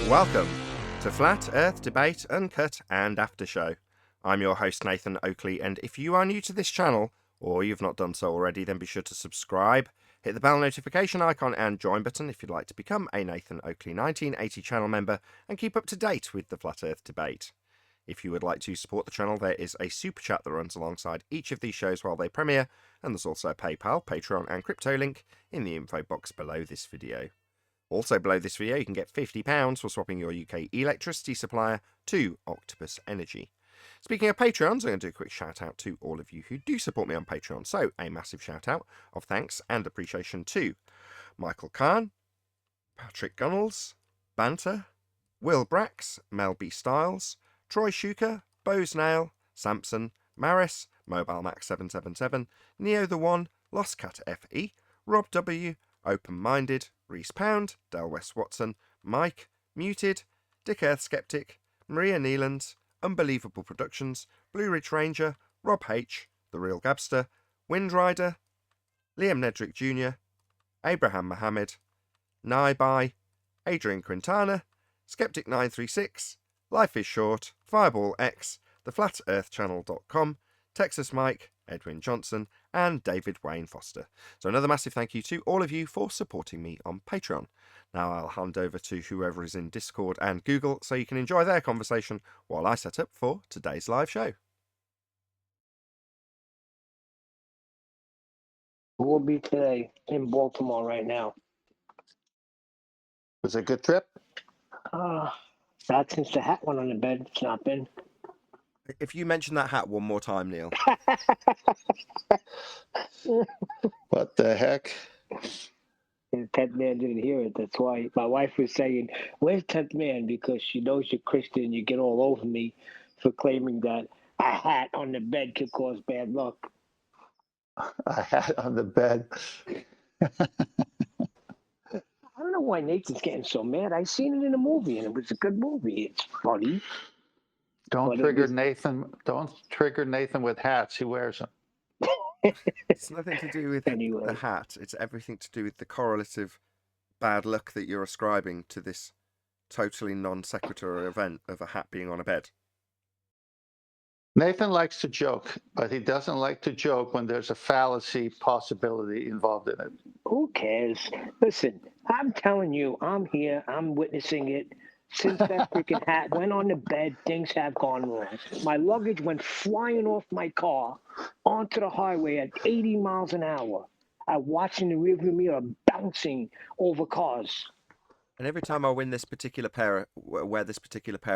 Welcome to Flat Earth Debate, Uncut and After Show. I'm your host Nathan Oakley, and if you are new to this channel, or you've not done so already, then be sure to subscribe, hit the bell notification icon and join button if you'd like to become a Nathan Oakley 1980 channel member and keep up to date with the Flat Earth Debate. If you would like to support the channel, there is a super chat that runs alongside each of these shows while they premiere, and there's also a PayPal, Patreon and crypto link in the info box below this video. Also below this video, you can get £50 for swapping your UK electricity supplier to Octopus Energy. Speaking of Patreons, I'm going to do a quick shout out to all of you who do support me on Patreon. So a massive shout out of thanks and appreciation to Michael Kahn, Patrick Gunnels, Banter, Will Brax, Mel B. Styles, Troy Shuker, Bose Nail, Samson, Maris, Mobile Max 777, Neo the One, Lost Cat FE, Rob W, Open Minded, Reese Pound, Del West Watson, Mike, Muted, Dick Earth Skeptic, Maria Neelands, Unbelievable Productions, Blue Ridge Ranger, Rob H, The Real Gabster, Windrider, Liam Nedrick Jr., Abraham Mohammed, Naibai, Adrian Quintana, Skeptic936, Life is Short, Fireball X, TheFlatEarthChannel.com, Texas Mike, Edwin Johnson, and David Wayne Foster. So another massive thank you to all of you for supporting me on Patreon. Now I'll hand over to whoever is in Discord and Google so you can enjoy their conversation while I set up for today's live show. We'll be today in Baltimore right now. Was it a good trip? Not since the hat went on the bed. It's not been. If you mention that hat one more time, Neil. What the heck? The 10th man didn't hear it. That's why my wife was saying, "Where's 10th man?" Because she knows you're Christian and you get all over me for claiming that a hat on the bed could cause bad luck. A hat on the bed. I don't know why Nathan's getting so mad. I seen it in a movie and it was a good movie. It's funny. Don't But trigger Nathan. Don't trigger Nathan with hats. He wears them. It's nothing to do with Anyway. the hat. It's everything to do with the correlative bad luck that you're ascribing to this totally non sequitur event of a hat being on a bed. Nathan likes to joke, but he doesn't like to joke when there's a fallacy possibility involved in it. Who cares? Listen, I'm telling you, I'm here. I'm witnessing it. Since that freaking hat went on the bed, things have gone wrong. My luggage went flying off my car onto the highway at 80 miles an hour. I watched in the rearview mirror bouncing over cars. And every time I wear this particular pair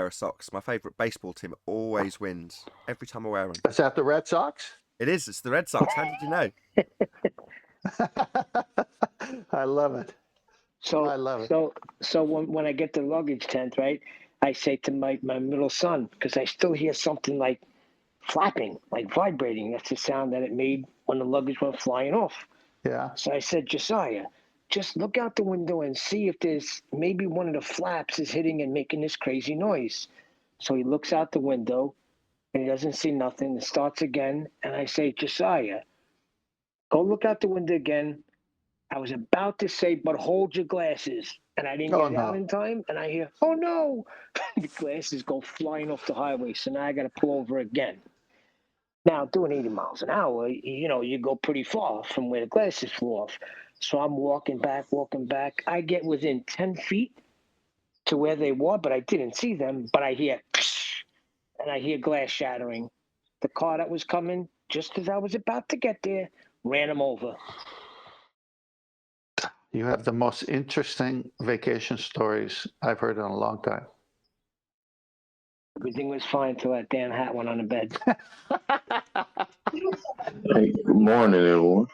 of socks, my favourite baseball team always wins. Every time I wear them. Is that the Red Sox? It is. It's the Red Sox. How did you know? I love it. I love it. So when I get the luggage tent, right, I say to my middle son, because I still hear something like flapping, like vibrating. That's the sound that it made when the luggage went flying off. Yeah. So I said, Josiah, just look out the window and see if there's maybe one of the flaps is hitting and making this crazy noise. So he looks out the window and he doesn't see nothing. It starts again. And I say, Josiah, go look out the window again. I was about to say, but hold your glasses. And I didn't get it out in time. And I hear, oh no, the glasses go flying off the highway. So now I got to pull over again. Now, doing 80 miles an hour, you go pretty far from where the glasses flew off. So I'm walking back. I get within 10 feet to where they were, but I didn't see them. But I hear, and I hear glass shattering. The car that was coming, just as I was about to get there, ran him over. You have the most interesting vacation stories I've heard in a long time. Everything was fine till that damn hat went on the bed. Hey, good morning, everyone.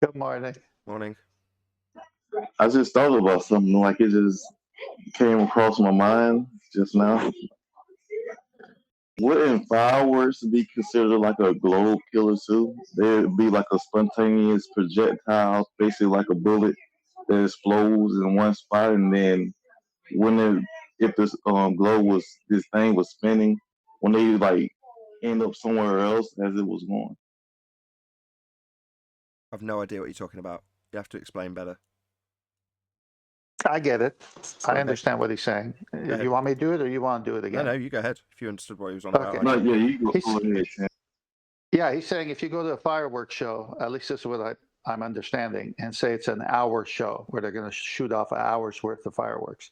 Good morning. Morning. I just thought about something, like it just came across my mind just now. Wouldn't fireworks be considered like a globe killer too? There'd be like a spontaneous projectile, basically like a bullet that explodes in one spot, and then if this this thing was spinning, when they like end up somewhere else as it was going. I've no idea what you're talking about. You have to explain better. I get it. I Okay. understand what he's saying. ahead. You want me to do it, or you want to do it again? No, you go ahead. If you understood what he was on Okay. about. No, yeah, you go He's- ahead, Tim. Yeah, he's saying if you go to a fireworks show, at least this is what I'm understanding, and say it's an hour show where they're going to shoot off an hour's worth of fireworks.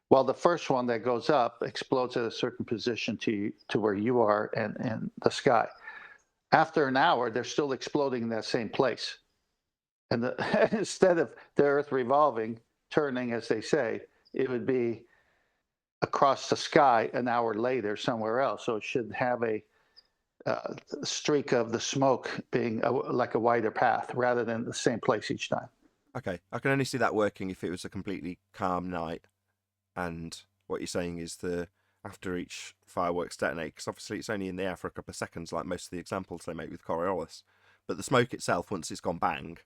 Well, the first one that goes up explodes at a certain position to where you are in the sky. After an hour, they're still exploding in that same place. And instead of the Earth revolving, turning, as they say, it would be across the sky an hour later somewhere else. So it should have a streak of the smoke being like a wider path rather than the same place each time. Okay, I can only see that working if it was a completely calm night. And what you're saying is after each fireworks detonate, because obviously it's only in the air for a couple of seconds, like most of the examples they make with Coriolis. But the smoke itself, once it's gone bang,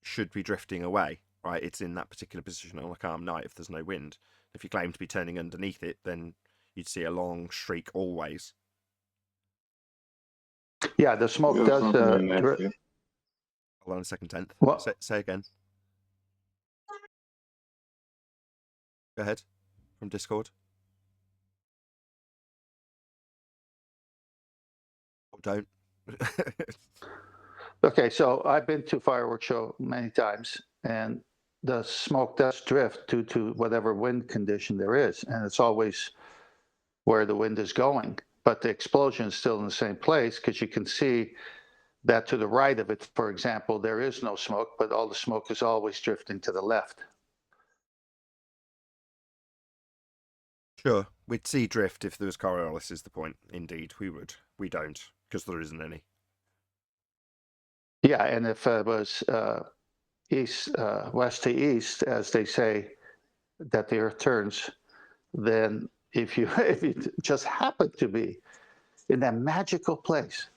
should be drifting away, right? It's in that particular position on a calm night if there's no wind. If you claim to be turning underneath it, then you'd see a long streak always. Yeah, the smoke does. Hold on a second, 10th. What? Say again. Go ahead. From Discord. Or don't. Okay, so I've been to fireworks show many times, and the smoke does drift due to whatever wind condition there is, and it's always where the wind is going. But the explosion is still in the same place because you can see that to the right of it, for example, there is no smoke, but all the smoke is always drifting to the left. Sure, we'd see drift if there was Coriolis, is the point. Indeed, we would. We don't, because there isn't any. Yeah, and if it was west to east, as they say, that the Earth turns, then if you just happen to be in that magical place,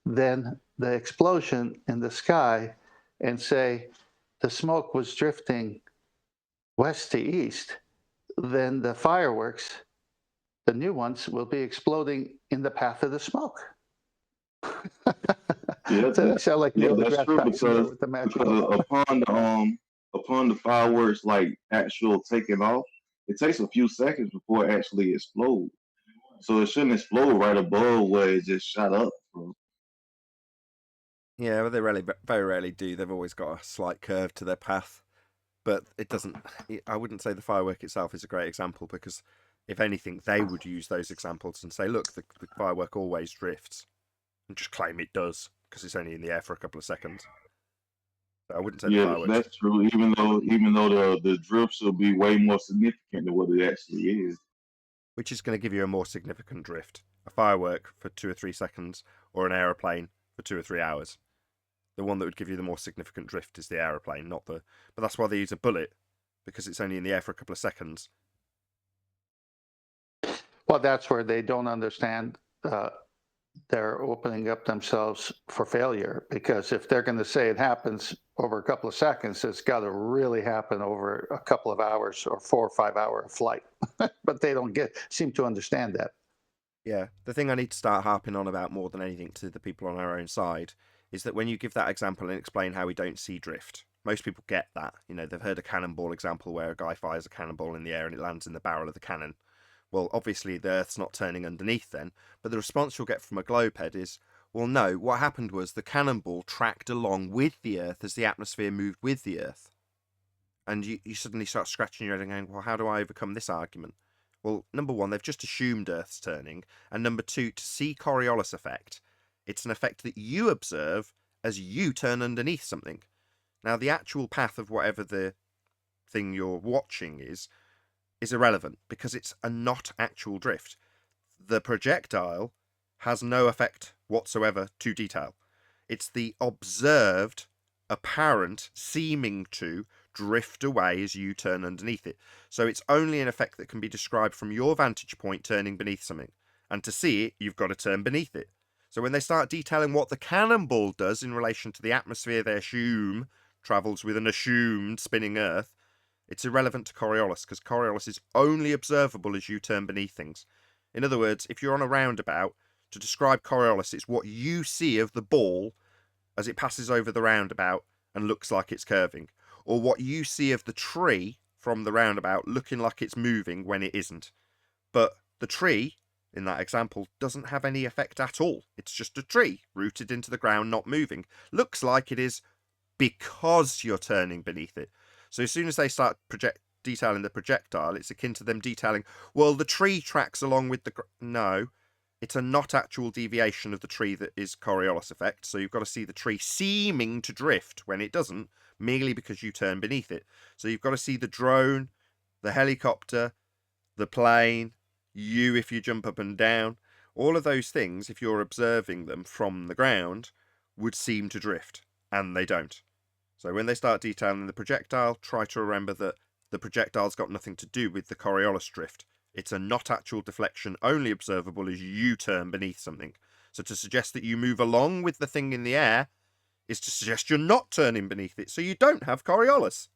then the explosion in the sky, and say the smoke was drifting west to east, then the fireworks, the new ones, will be exploding in the path of the smoke. Yeah, So that sound like Neil that's deGrasse true Tyson there because with the magical. upon the fireworks like actual taking off, it takes a few seconds before it actually explodes. So it shouldn't explode right above where it just shot up from. Yeah, well, they very rarely do. They've always got a slight curve to their path. But it doesn't. I wouldn't say the firework itself is a great example because, if anything, they would use those examples and say, look, the firework always drifts, and just claim it does because it's only in the air for a couple of seconds. But I wouldn't say the fireworks. That's true. Even though the drifts will be way more significant than what it actually is. Which is going to give you a more significant drift? A firework for 2 or 3 seconds, or an aeroplane for 2 or 3 hours? The one that would give you the more significant drift is the aeroplane, not the. But that's why they use a bullet, because it's only in the air for a couple of seconds. Well, that's where they don't understand. They're opening up themselves for failure, because if they're going to say it happens over a couple of seconds, it's got to really happen over a couple of hours or 4 or 5 hour flight. But they don't seem to understand that. Yeah, the thing I need to start harping on about more than anything to the people on our own side is that when you give that example and explain how we don't see drift, most people get that. You know, they've heard a cannonball example where a guy fires a cannonball in the air and it lands in the barrel of the cannon. Well, obviously the Earth's not turning underneath then, but the response you'll get from a globehead is, well, no, what happened was the cannonball tracked along with the Earth as the atmosphere moved with the Earth. And you suddenly start scratching your head and going, well, how do I overcome this argument? Well, number one, they've just assumed Earth's turning, and number two, to see Coriolis effect, it's an effect that you observe as you turn underneath something. Now, the actual path of whatever the thing you're watching is irrelevant because it's a not actual drift. The projectile has no effect whatsoever to detail. It's the observed, apparent, seeming to drift away as you turn underneath it. So it's only an effect that can be described from your vantage point turning beneath something. And to see it, you've got to turn beneath it. So when they start detailing what the cannonball does in relation to the atmosphere they assume travels with an assumed spinning Earth, it's irrelevant to Coriolis because Coriolis is only observable as you turn beneath things. In other words, if you're on a roundabout, to describe Coriolis, it's what you see of the ball as it passes over the roundabout and looks like it's curving, or what you see of the tree from the roundabout looking like it's moving when it isn't. But the tree, in that example, doesn't have any effect at all. It's just a tree rooted into the ground, not moving. Looks like it is because you're turning beneath it. So as soon as they start detailing the projectile, it's akin to them detailing, well, the tree tracks along with the... No, it's a not actual deviation of the tree that is Coriolis effect. So you've got to see the tree seeming to drift when it doesn't, merely because you turn beneath it. So you've got to see the drone, the helicopter, the plane, you if you jump up and down. All of those things, if you're observing them from the ground, would seem to drift, and they don't. So when they start detailing the projectile, try to remember that the projectile's got nothing to do with the Coriolis drift. It's a not actual deflection, only observable as you turn beneath something. So to suggest that you move along with the thing in the air is to suggest you're not turning beneath it, so you don't have Coriolis.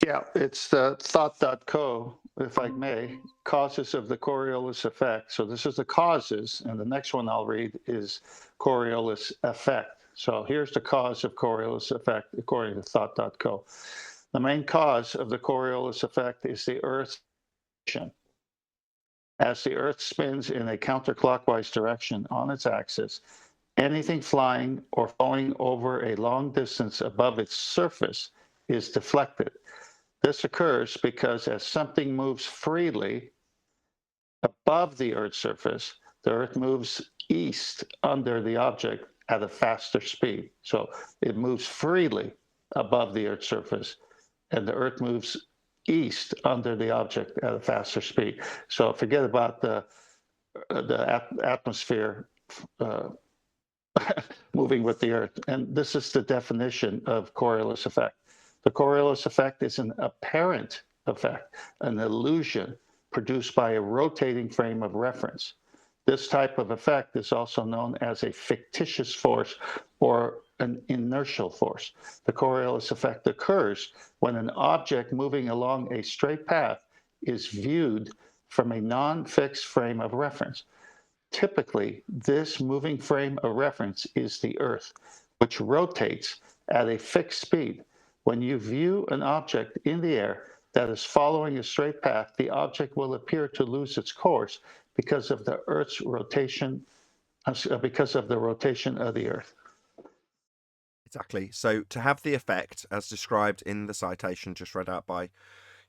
Yeah, it's the thought.co, if I may, causes of the Coriolis effect. So this is the causes, and the next one I'll read is Coriolis effect. So here's the cause of Coriolis effect, according to thought.co. The main cause of the Coriolis effect is the Earth's rotation. As the Earth spins in a counterclockwise direction on its axis, anything flying or flowing over a long distance above its surface is deflected. This occurs because as something moves freely above the Earth's surface, the Earth moves east under the object at a faster speed. So it moves freely above the Earth's surface, and the Earth moves east under the object at a faster speed. So forget about the atmosphere moving with the Earth. And this is the definition of Coriolis effect. The Coriolis effect is an apparent effect, an illusion produced by a rotating frame of reference. This type of effect is also known as a fictitious force or an inertial force. The Coriolis effect occurs when an object moving along a straight path is viewed from a non-fixed frame of reference. Typically, this moving frame of reference is the Earth, which rotates at a fixed speed. When you view an object in the air that is following a straight path, the object will appear to lose its course because of the Earth's rotation, because of the rotation of the Earth. Exactly. So to have the effect, as described in the citation just read out by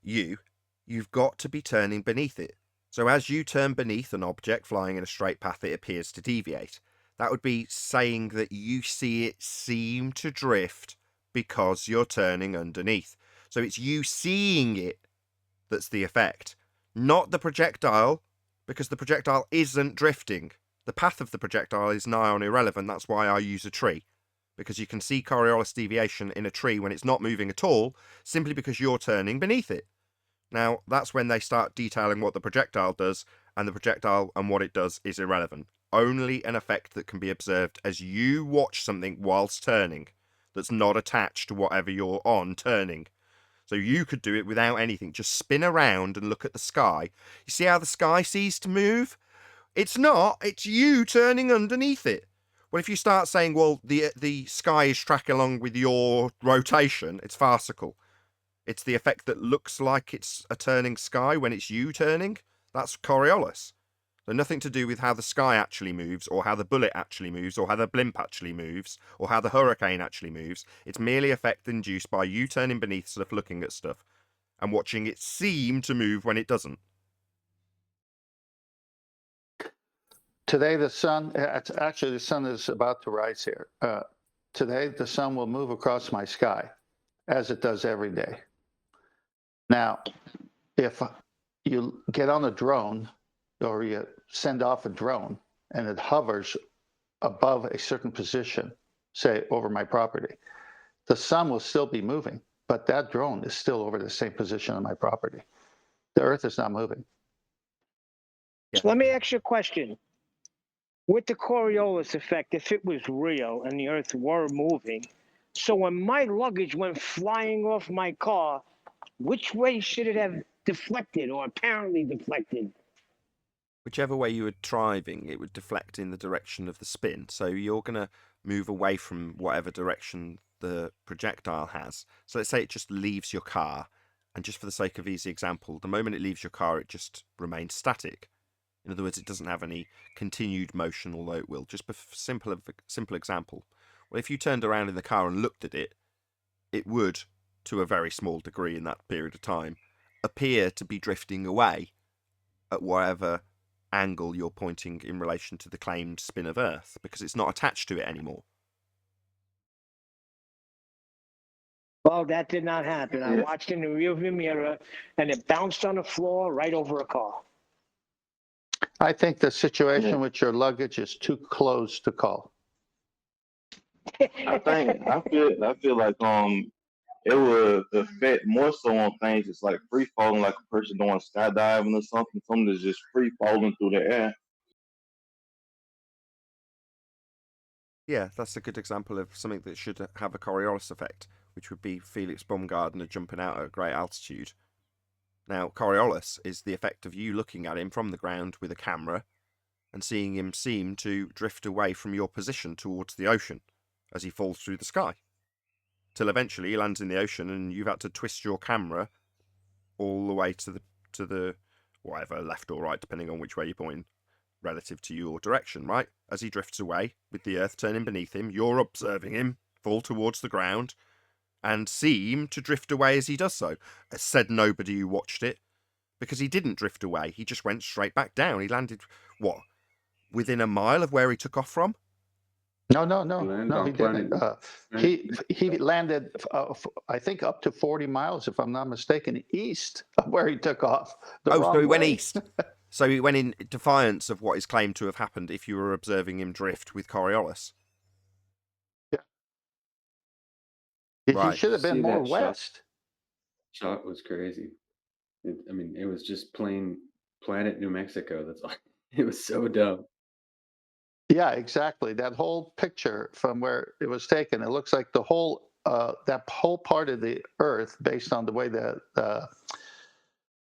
you, you've got to be turning beneath it. So as you turn beneath an object flying in a straight path, it appears to deviate. That would be saying that you see it seem to drift because you're turning underneath. So it's you seeing it that's the effect, not the projectile, because the projectile isn't drifting. The path of the projectile is nigh on irrelevant. That's why I use a tree, because you can see Coriolis deviation in a tree when it's not moving at all, simply because you're turning beneath it. Now, that's when they start detailing what the projectile does, and the projectile and what it does is irrelevant. Only an effect that can be observed as you watch something whilst turning, that's not attached to whatever you're on turning. So you could do it without anything. Just spin around and look at the sky. You see how the sky ceases to move? It's not. It's you turning underneath it. Well, if you start saying, well, the sky is tracking along with your rotation, it's farcical. It's the effect that looks like it's a turning sky when it's you turning. That's Coriolis. So nothing to do with how the sky actually moves, or how the bullet actually moves, or how the blimp actually moves, or how the hurricane actually moves. It's merely effect induced by you turning beneath stuff, looking at stuff, and watching it seem to move when it doesn't. Today, the sun, actually, the sun is about to rise here. Today, the sun will move across my sky, as it does every day. Now, if you get on a drone, or you send off a drone, and it hovers above a certain position, say over my property, the sun will still be moving, but that drone is still over the same position on my property. The Earth is not moving. So let me ask you a question. With the Coriolis effect, if it was real and the Earth were moving, so when my luggage went flying off my car, which way should it have deflected or apparently deflected? Whichever way you were driving, it would deflect in the direction of the spin. So you're going to move away from whatever direction the projectile has. So let's say it just leaves your car, and just for the sake of easy example, the moment it leaves your car, it just remains static. In other words, it doesn't have any continued motion, although it will. Just for simple example. Well, if you turned around in the car and looked at it, it would, to a very small degree in that period of time, appear to be drifting away at whatever angle you're pointing in relation to the claimed spin of Earth, because it's not attached to it anymore. Well, that did not happen. I Yeah. watched in the rearview mirror, and it bounced on the floor right over a car. I think the situation Yeah. with your luggage is too close to call. I feel like it would affect more so on things it's like free falling, like a person doing skydiving or something that's just free falling through the air. Yeah, that's a good example of something that should have a Coriolis effect, which would be Felix Baumgartner jumping out at a great altitude. Now, Coriolis is the effect of you looking at him from the ground with a camera and seeing him seem to drift away from your position towards the ocean as he falls through the sky, till eventually he lands in the ocean and you've had to twist your camera all the way to the whatever, left or right, depending on which way you're pointing, relative to your direction, right? As he drifts away, with the earth turning beneath him, you're observing him fall towards the ground and seem to drift away as he does so. Said nobody who watched it, because he didn't drift away. He just went straight back down. He landed, what, within a mile of where he took off from? No, he didn't. He landed, I think, up to 40 miles, if I'm not mistaken, east of where he took off. So he went east. So he went in defiance of what is claimed to have happened if you were observing him drift with Coriolis. Yeah. Right. He should have been more west. Shot was crazy. It was just plain Planet New Mexico. That's all. It was so dumb. Yeah, exactly. That whole picture from where it was taken, it looks like the whole that whole part of the Earth, based on the way the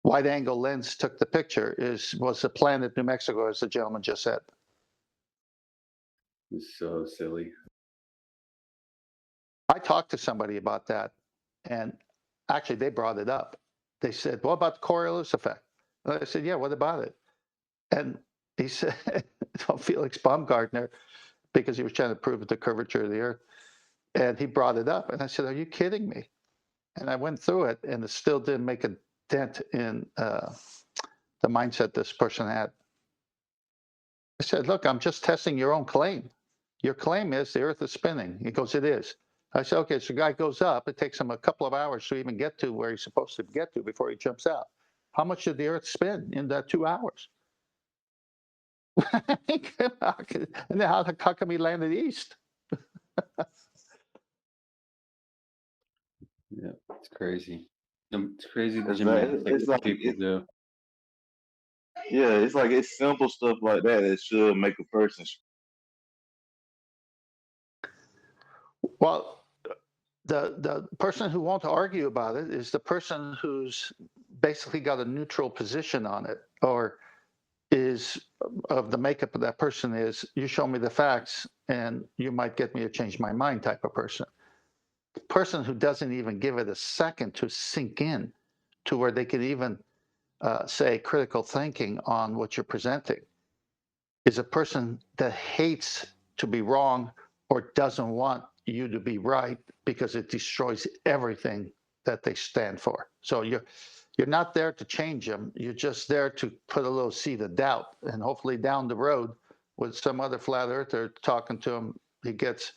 wide-angle lens took the picture, was the planet New Mexico, as the gentleman just said. It was so silly. I talked to somebody about that, and actually they brought it up. They said, "What about the Coriolis effect?" And I said, "Yeah, what about it?" And he said, Felix Baumgartner, because he was trying to prove the curvature of the Earth, and he brought it up. And I said, "Are you kidding me?" And I went through it, and it still didn't make a dent in the mindset this person had. I said, "Look, I'm just testing your own claim. Your claim is the Earth is spinning." He goes, "It is." I said, "Okay, so the guy goes up. It takes him a couple of hours to even get to where he's supposed to get to before he jumps out. How much did the Earth spin in that 2 hours?" And then how come he landed east? Yeah, it's crazy. It's crazy the Exactly. gymnastics people do. Yeah, it's like it's simple stuff like that that should make a person. Well, the person who won't argue about it is the person who's basically got a neutral position on it, or is of the makeup of that person is, you show me the facts and you might get me to change my mind type of person. The person who doesn't even give it a second to sink in to where they can even say critical thinking on what you're presenting is a person that hates to be wrong or doesn't want you to be right because it destroys everything that they stand for. So you're not there to change them. You're just there to put a little seed of doubt, and hopefully down the road with some other flat earther talking to him, he gets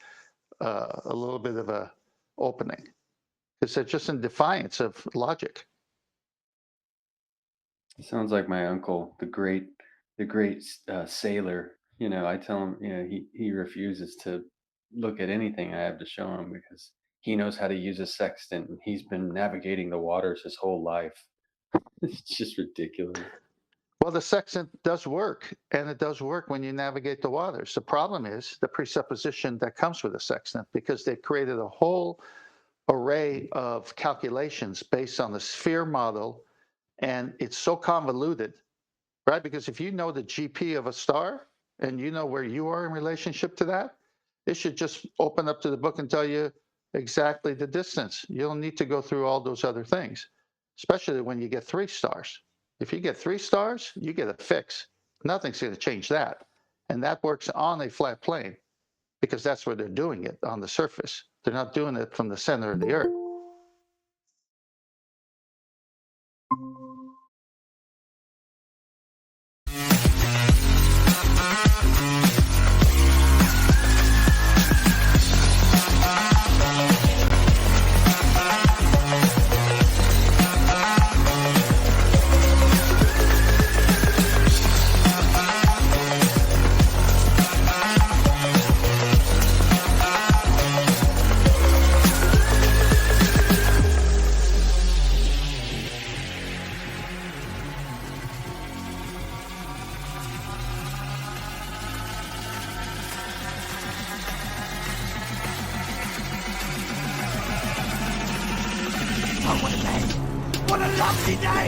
a little bit of a opening, because they're just in defiance of logic. It sounds like my uncle, the great sailor. I tell him, he refuses to look at anything I have to show him because he knows how to use a sextant. And he's been navigating the waters his whole life. It's just ridiculous. Well, the sextant does work, and it does work when you navigate the waters. The problem is the presupposition that comes with a sextant, because they've created a whole array of calculations based on the sphere model, and it's so convoluted, right? Because if you know the GP of a star and you know where you are in relationship to that, it should just open up to the book and tell you exactly the distance. You don't need to go through all those other things, especially when you get 3 stars. If you get 3 stars, you get a fix. Nothing's going to change that. And that works on a flat plane because that's where they're doing it, on the surface. They're not doing it from the center of the Earth.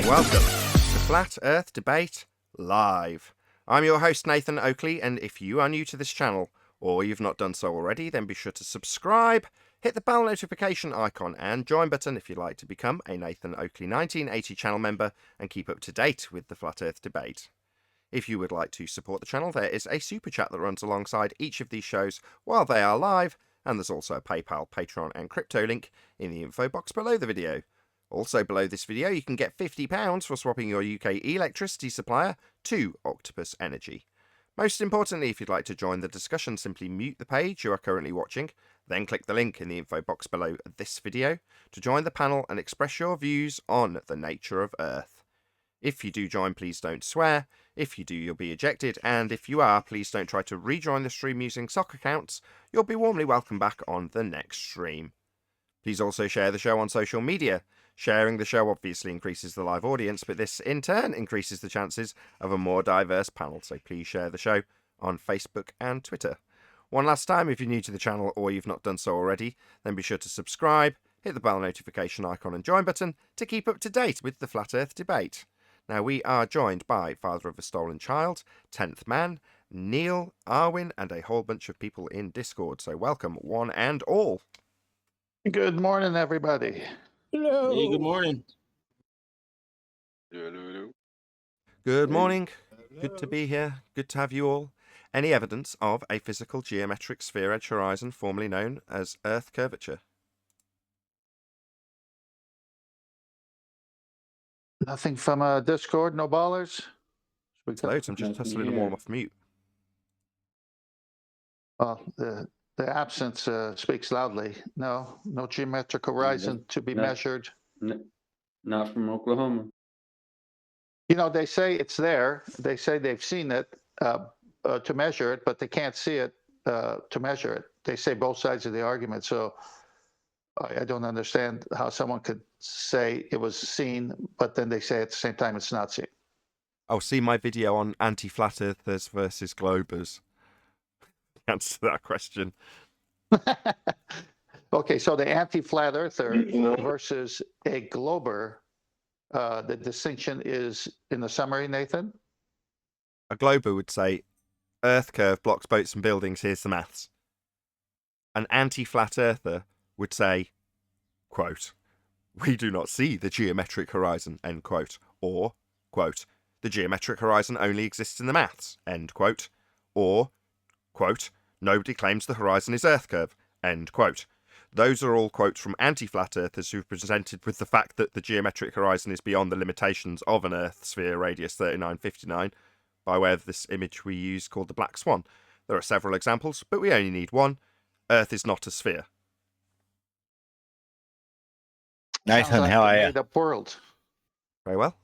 Welcome to Flat Earth Debate Live. I'm your host Nathan Oakley, and if you are new to this channel, or you've not done so already, then be sure to subscribe, hit the bell notification icon and join button if you'd like to become a Nathan Oakley 1980 channel member and keep up to date with the Flat Earth Debate. If you would like to support the channel, there is a super chat that runs alongside each of these shows while they are live, and there's also a PayPal, Patreon and crypto link in the info box below the video. Also below this video, you can get £50 for swapping your UK electricity supplier to Octopus Energy. Most importantly, if you'd like to join the discussion, simply mute the page you are currently watching, then click the link in the info box below this video to join the panel and express your views on the nature of Earth. If you do join, please don't swear. If you do, you'll be ejected, and if you are, please don't try to rejoin the stream using sock accounts. You'll be warmly welcomed back on the next stream. Please also share the show on social media. Sharing the show obviously increases the live audience, but this in turn increases the chances of a more diverse panel, so please share the show on Facebook and Twitter. One last time, if you're new to the channel or you've not done so already, then be sure to subscribe, hit the bell notification icon and join button to keep up to date with the Flat Earth Debate. Now, we are joined by Father of a Stolen Child, 10th Man, Neil, Arwin, and a whole bunch of people in Discord, so welcome one and all. Good morning, everybody. Hello. Hey, good morning. Good morning. Good to be here. Good to have you all. Any evidence of a physical geometric sphere edge horizon, formerly known as Earth curvature? Nothing from Discord, no ballers? Loads. I'm just Nothing hustling them here. all off mute. Well, the absence speaks loudly. No geometric horizon to be no. measured. Not from Oklahoma. You know, they say it's there. They say they've seen it to measure it, but they can't see it to measure it. They say both sides of the argument. So I don't understand how someone could say it was seen, but then they say at the same time it's not seen. I'll see my video on anti-flat earthers versus globers. Answer that question. Okay, so the anti-flat earther You know- versus a glober, the distinction is in the summary, Nathan? A glober would say, Earth curve blocks boats and buildings, here's the maths. An anti-flat earther would say, quote, we do not see the geometric horizon, end quote. Or, quote, the geometric horizon only exists in the maths, end quote. Or, quote, nobody claims the horizon is Earth curve, end quote. Those are all quotes from anti-flat earthers who've presented with the fact that the geometric horizon is beyond the limitations of an Earth sphere radius 3959 by way of this image we use called the Black Swan. There are several examples, but we only need one. Earth is not a sphere. Nathan, Sounds like how a are you? made-up world. Very well.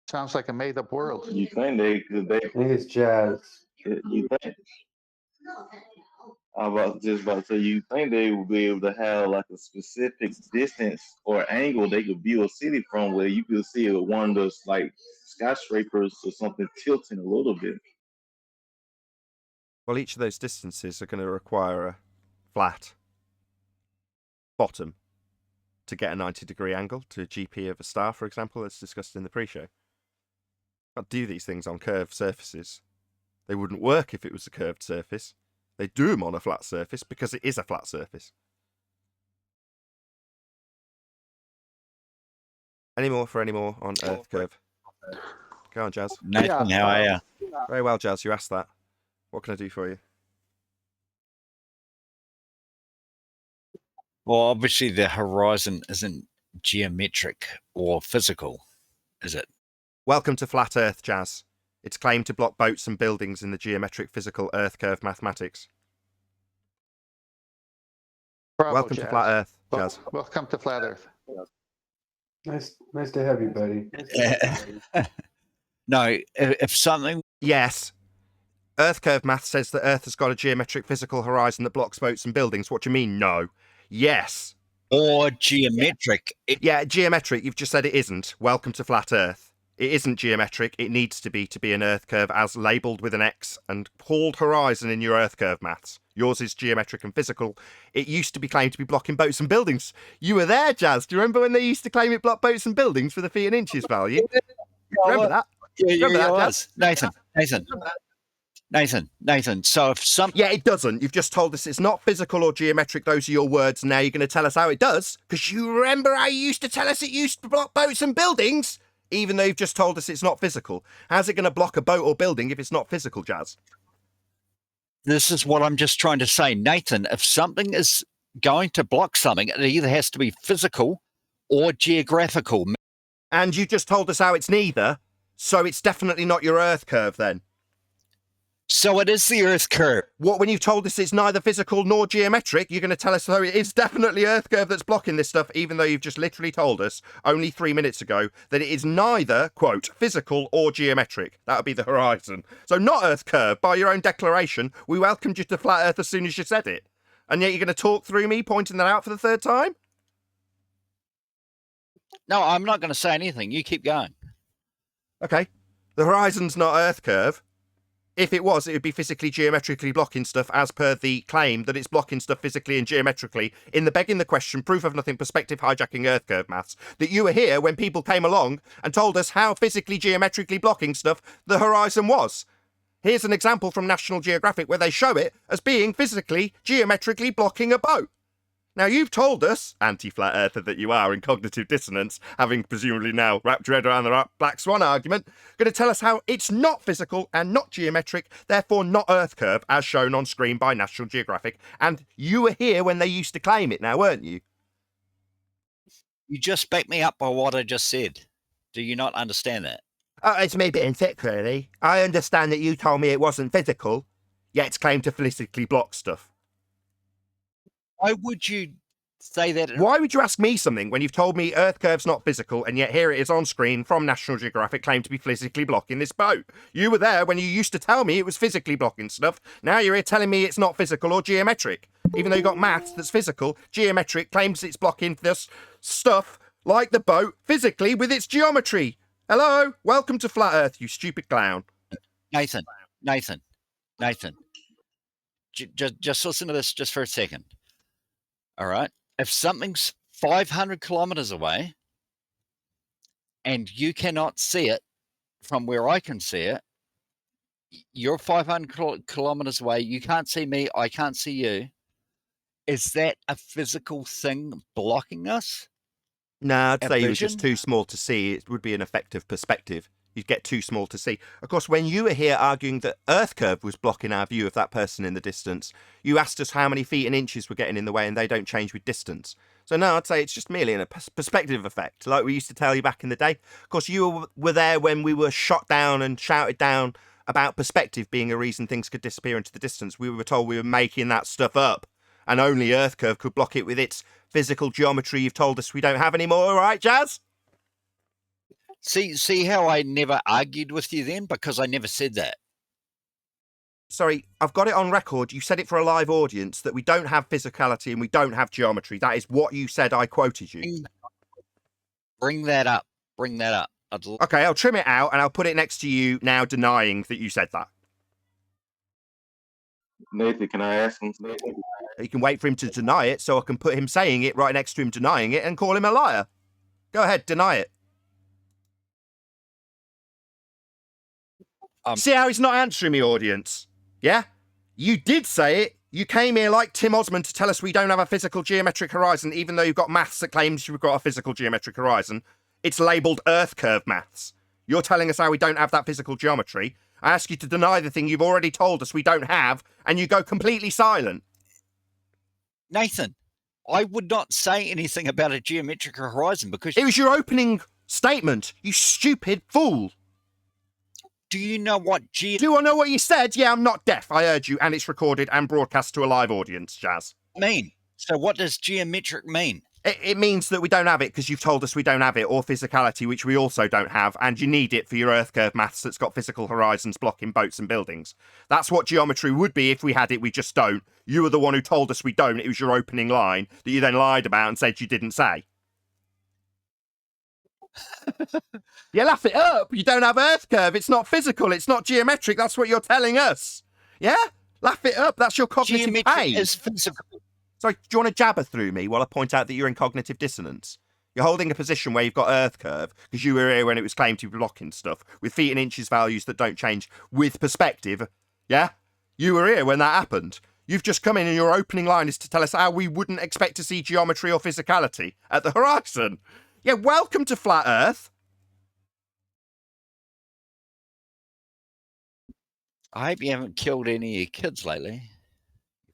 Sounds like a made-up world. You think they could? I think it's jazz. You think? About to say, you think they would be able to have like a specific distance or angle they could view a city from, where you could see one of those like skyscrapers or something tilting a little bit. Well, each of those distances are going to require a flat bottom to get a 90-degree angle to a GP of a star, for example, as discussed in the pre-show. Can't do these things on curved surfaces. They wouldn't work if it was a curved surface. They do them on a flat surface because it is a flat surface. Any more on Earth curve? Go on, Jazz. Nathan, how are you? Very well, Jazz. You asked that. What can I do for you? Well, obviously the horizon isn't geometric or physical, is it? Welcome to Flat Earth, Jazz. It's claimed to block boats and buildings in the geometric physical Earth curve mathematics. Bravo, Welcome to Flat Earth, Jazz. Welcome to Flat Earth. Nice to have you, buddy. No, if something... Yes. Earth curve math says that Earth has got a geometric physical horizon that blocks boats and buildings. What do you mean, no? Yes. Or geometric. Yeah, geometric. You've just said it isn't. Welcome to Flat Earth. It isn't geometric. It needs to be an Earth curve as labelled with an X and called horizon in your Earth curve maths. Yours is geometric and physical. It used to be claimed to be blocking boats and buildings. You were there, Jazz. Do you remember when they used to claim it blocked boats and buildings for the feet and inches value? Remember that? Remember that, Jazz? Nathan. So if some... Yeah, it doesn't. You've just told us it's not physical or geometric. Those are your words. Now you're going to tell us how it does? Because you remember how you used to tell us it used to block boats and buildings? Even though you've just told us it's not physical. How's it going to block a boat or building if it's not physical, Jazz? This is what I'm just trying to say. Nathan, if something is going to block something, it either has to be physical or geographical. And you just told us how it's neither, so it's definitely not your Earth curve then. So it is the Earth curve. What, when you've told us it's neither physical nor geometric, you're going to tell us, though, it is definitely Earth curve that's blocking this stuff, even though you've just literally told us only 3 minutes ago that it is neither, quote, physical or geometric. That would be the horizon. So not Earth curve. By your own declaration, we welcomed you to Flat Earth as soon as you said it. And yet you're going to talk through me pointing that out for the third time? No, I'm not going to say anything. You keep going. Okay. The horizon's not Earth curve. If it was, it would be physically geometrically blocking stuff as per the claim that it's blocking stuff physically and geometrically in the begging the question, proof of nothing, perspective hijacking Earth curve maths, that you were here when people came along and told us how physically geometrically blocking stuff the horizon was. Here's an example from National Geographic where they show it as being physically geometrically blocking a boat. Now, you've told us, anti-flat earther that you are in cognitive dissonance, having presumably now wrapped your head around the Black Swan argument, going to tell us how it's not physical and not geometric, therefore not Earth curve, as shown on screen by National Geographic. And you were here when they used to claim it now, weren't you? You just backed me up by what I just said. Do you not understand that? Oh, it's me being thick, really. I understand that you told me it wasn't physical, yet it's claimed to physically block stuff. Why would you say that? Why would you ask me something when you've told me Earth curve's not physical and yet here it is on screen from National Geographic claimed to be physically blocking this boat? You were there when you used to tell me it was physically blocking stuff. Now you're here telling me it's not physical or geometric. Even though you've got maths that's physical, geometric claims it's blocking this stuff like the boat physically with its geometry. Hello? Welcome to Flat Earth, you stupid clown. Nathan. Just listen to this just for a second. All right. If something's 500 kilometers away and you cannot see it from where I can see it, you're 500 kilometers away. You can't see me. I can't see you. Is that a physical thing blocking us? No, I'd say you were vision? just too small to see. It would be an effective perspective. You'd get too small to see. Of course, when you were here arguing that Earth curve was blocking our view of that person in the distance, you asked us how many feet and inches were getting in the way and they don't change with distance. So no, I'd say it's just merely a perspective effect, like we used to tell you back in the day. Of course, you were there when we were shot down and shouted down about perspective being a reason things could disappear into the distance. We were told we were making that stuff up and only Earth curve could block it with its physical geometry you've told us we don't have anymore, right, Jazz? See how I never argued with you then? Because I never said that. Sorry, I've got it on record. You said it for a live audience that we don't have physicality and we don't have geometry. That is what you said. I quoted you. Bring that up. Okay, I'll trim it out and I'll put it next to you now denying that you said that. Nathan, can I ask him? You can wait for him to deny it so I can put him saying it right next to him denying it and call him a liar. Go ahead, deny it. See how he's not answering me, audience? Yeah? You did say it. You came here like Tim Osmond to tell us we don't have a physical geometric horizon, even though you've got maths that claims you've got a physical geometric horizon. It's labelled Earth curve maths. You're telling us how we don't have that physical geometry. I ask you to deny the thing you've already told us we don't have, and you go completely silent. Nathan, I would not say anything about a geometric horizon because... It was your opening statement, you stupid fool. Do you know what Do I know what you said? Yeah, I'm not deaf. I heard you, and it's recorded and broadcast to a live audience, Jazz. mean? So what does geometric mean? It means that we don't have it because you've told us we don't have it, or physicality, which we also don't have, and you need it for your Earth curve maths that's got physical horizons blocking boats and buildings. That's what geometry would be if we had it, we just don't. You were the one who told us we don't. It was your opening line that you then lied about and said you didn't say. You laugh it up. You don't have Earth curve. It's not physical. It's not geometric. That's what you're telling us. Yeah? Laugh it up. That's your cognitive Geometric pain. is physical. Sorry, do you want to jabber through me while I point out that you're in cognitive dissonance? You're holding a position where you've got Earth curve because you were here when it was claimed to be blocking stuff with feet and inches values that don't change with perspective. Yeah? You were here when that happened. You've just come in and your opening line is to tell us how we wouldn't expect to see geometry or physicality at the horizon. Yeah, welcome to Flat Earth. I hope you haven't killed any of your kids lately.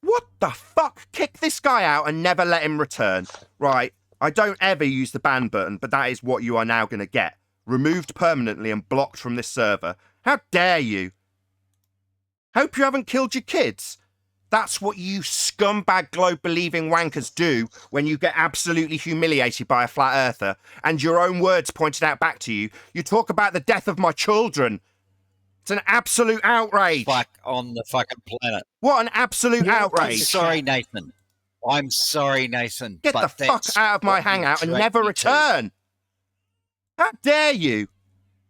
What the fuck? Kick this guy out and never let him return. Right, I don't ever use the ban button, but that is what you are now going to get. Removed permanently and blocked from this server. How dare you? Hope you haven't killed your kids. That's what you scumbag globe-believing wankers do when you get absolutely humiliated by a flat earther, and your own words pointed out back to you. You talk about the death of my children. It's an absolute outrage. Fuck on the fucking planet. What an absolute I'm outrage. sorry, Nathan. I'm sorry, Nathan. Get the fuck out of my hangout and never return. How dare you?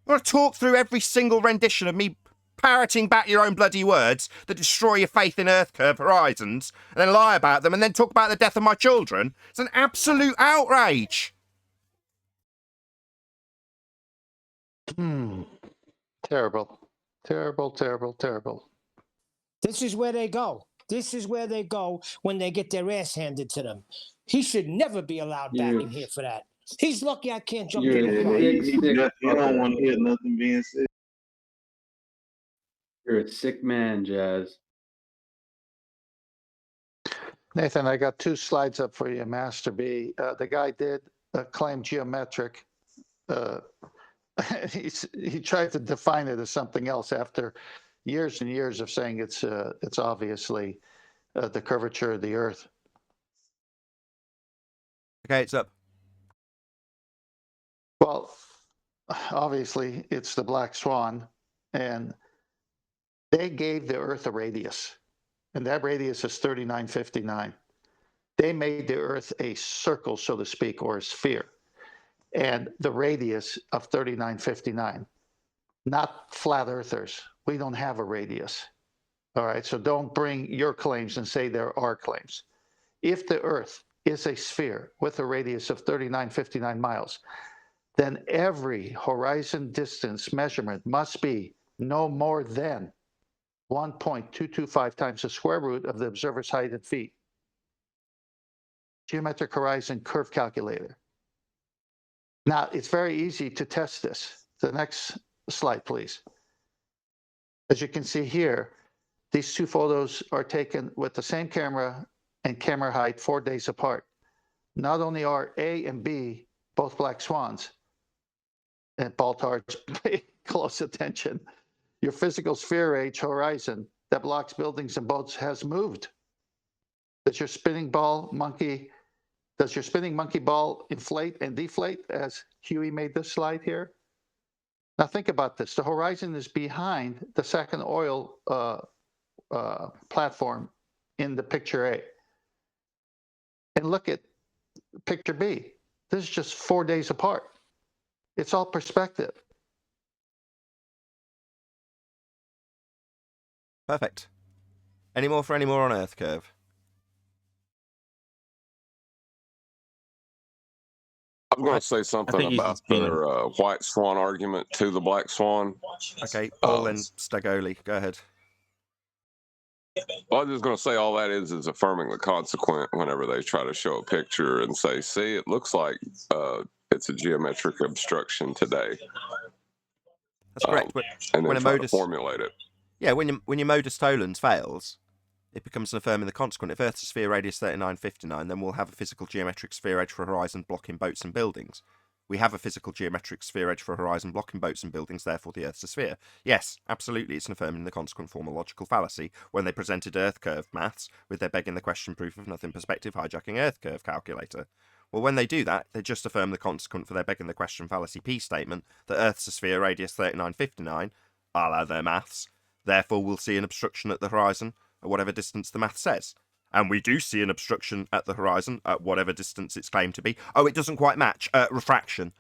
I want to talk through every single rendition of me parroting back your own bloody words that destroy your faith in Earth curve horizons, and then lie about them, and then talk about the death of my children. It's an absolute outrage. Terrible. Terrible, terrible, terrible. This is where they go. This is where they go when they get their ass handed to them. He should never be allowed back in here for that. He's lucky I can't jump in the car. You don't want to hear nothing being said. You're a sick man, Jazz. Nathan, I got 2 slides up for you, Master B. The guy did claim geometric. He tried to define it as something else after years and years of saying it's obviously the curvature of the Earth. Okay, it's up. Well, obviously it's the black swan, and they gave the Earth a radius, and that radius is 3959. They made the Earth a circle, so to speak, or a sphere, and the radius of 3959. Not flat earthers. We don't have a radius. All right, so don't bring your claims and say there are claims. If the Earth is a sphere with a radius of 3959 miles, then every horizon distance measurement must be no more than 1.225 times the square root of the observer's height in feet. Geometric horizon curve calculator. Now, it's very easy to test this. The next slide, please. As you can see here, these 2 photos are taken with the same camera and camera height 4 days apart. Not only are A and B both black swans, and Baltar's pay close attention, your physical sphere age horizon that blocks buildings and boats has moved. Does your spinning monkey ball inflate and deflate as Huey made this slide here? Now think about this. The horizon is behind the second oil platform in the picture A. And look at picture B. This is just 4 days apart. It's all perspective. Perfect. Any more on Earth curve? I'm going to say something about their white swan argument to the black swan. Okay, Paul and Stagoli, go ahead. Well, I was just going to say all that is affirming the consequent whenever they try to show a picture and say, see, it looks like it's a geometric obstruction today. That's correct. But and then when a try to modus, formulate it. yeah, when your modus tollens fails, it becomes an affirming the consequent. If Earth's a sphere radius 3959, then we'll have a physical geometric sphere edge for horizon blocking boats and buildings. We have a physical geometric sphere edge for horizon blocking boats and buildings, therefore the Earth's a sphere. Yes, absolutely, it's an affirming the consequent form of logical fallacy when they presented Earth curve maths with their begging the question proof of nothing perspective hijacking Earth curve calculator. Well, when they do that, they just affirm the consequent for their begging the question fallacy P statement that Earth's a sphere radius 3959, a la their maths, therefore we'll see an obstruction at the horizon at whatever distance the math says. And we do see an obstruction at the horizon at whatever distance it's claimed to be. Oh, it doesn't quite match. Refraction.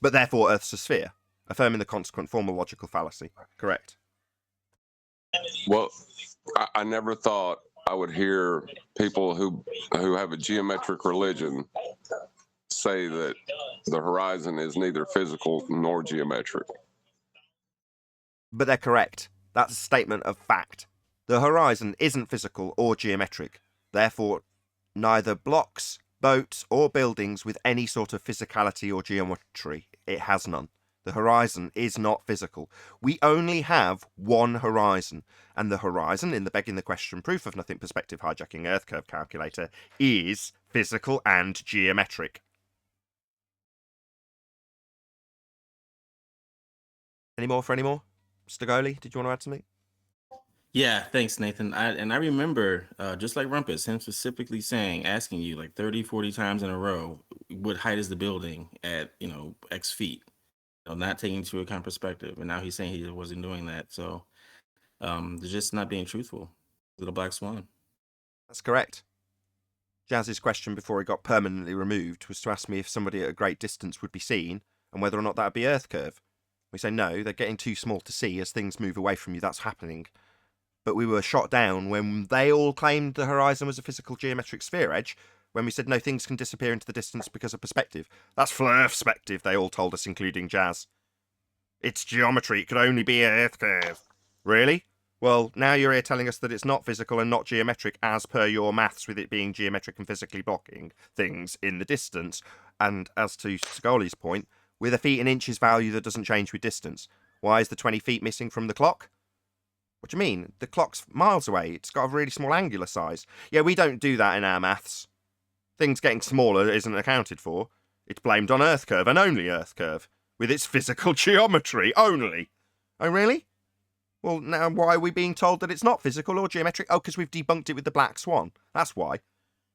But therefore Earth's a sphere. Affirming the consequent formal logical fallacy. Correct. Well, I never thought I would hear people who have a geometric religion say that the horizon is neither physical nor geometric. But they're correct. That's a statement of fact. The horizon isn't physical or geometric. Therefore, neither blocks, boats, or buildings with any sort of physicality or geometry. It has none. The horizon is not physical. We only have one horizon, and the horizon, in the begging the question proof of nothing perspective hijacking Earth curve calculator, is physical and geometric. Any more for any more? Mr. Goley, did you want to add something? Yeah, thanks, Nathan. I remember, just like Rumpus, him specifically asking you like 30, 40 times in a row, what height is the building at, X feet, not taking into account perspective. And now he's saying he wasn't doing that. So they're just not being truthful. Little black swan. That's correct. Jazz's question before he got permanently removed was to ask me if somebody at a great distance would be seen and whether or not that would be Earth curve. We say no, they're getting too small to see. As things move away from you, that's happening. But we were shot down when they all claimed the horizon was a physical geometric sphere edge, when we said no, things can disappear into the distance because of perspective. That's flurfspective, they all told us, including Jazz. It's geometry, it could only be an Earth curve. Really? Well, now you're here telling us that it's not physical and not geometric as per your maths, with it being geometric and physically blocking things in the distance. And as to Scully's point, with a feet and inches value that doesn't change with distance. Why is the 20 feet missing from the clock? What do you mean? The clock's miles away. It's got a really small angular size. Yeah, we don't do that in our maths. Things getting smaller isn't accounted for. It's blamed on Earth curve and only Earth curve, with its physical geometry only. Oh, really? Well, now why are we being told that it's not physical or geometric? Oh, because we've debunked it with the Black Swan. That's why.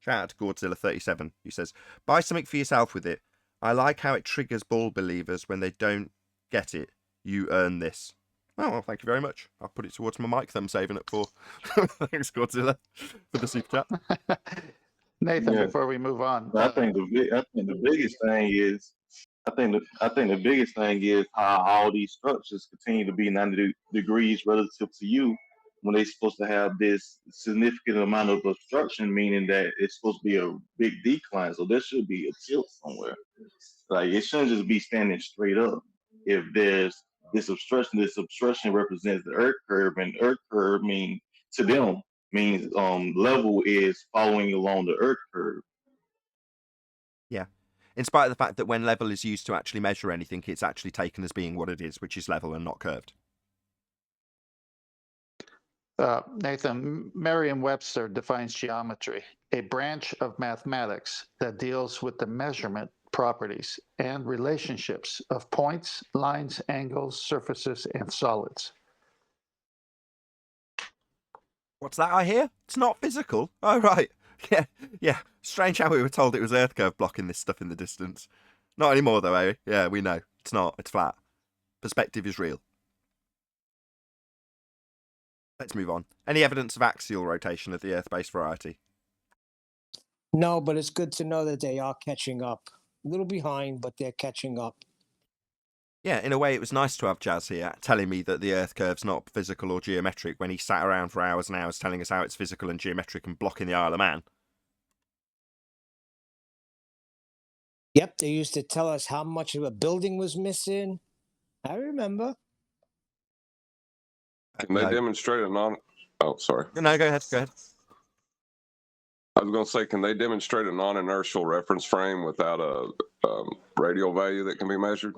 Shout out to Godzilla37, who says, buy something for yourself with it. I like how it triggers bull believers when they don't get it. You earn this. Oh, well, thank you very much. I'll put it towards my mic that I'm saving it for. Thanks, Godzilla, for the super chat. Nathan, Yeah. before we move on, I think the biggest thing is the biggest thing is how all these structures continue to be 90 degrees relative to you when they're supposed to have this significant amount of obstruction, meaning that it's supposed to be a big decline. So there should be a tilt somewhere. Like it shouldn't just be standing straight up. If there's this obstruction represents the Earth curve, and Earth curve means to them means level is following along the Earth curve. Yeah. In spite of the fact that when level is used to actually measure anything, it's actually taken as being what it is, which is level and not curved. Nathan, Merriam-Webster defines geometry, a branch of mathematics that deals with the measurement properties and relationships of points, lines, angles, surfaces, and solids. What's that I hear? It's not physical. Oh, right. Yeah. Strange how we were told it was Earth curve blocking this stuff in the distance. Not anymore, though, eh? Yeah, we know. It's not. It's flat. Perspective is real. Let's move on. Any evidence of axial rotation of the Earth-based variety? No, but it's good to know that they are catching up. A little behind, but they're catching up. Yeah, in a way, it was nice to have Jazz here telling me that the Earth curve's not physical or geometric when he sat around for hours and hours telling us how it's physical and geometric and blocking the Isle of Man. Yep, they used to tell us how much of a building was missing. I remember. And they demonstrated Oh, sorry. No, go ahead. Go ahead. I was going to say, can they demonstrate a non-inertial reference frame without a radial value that can be measured?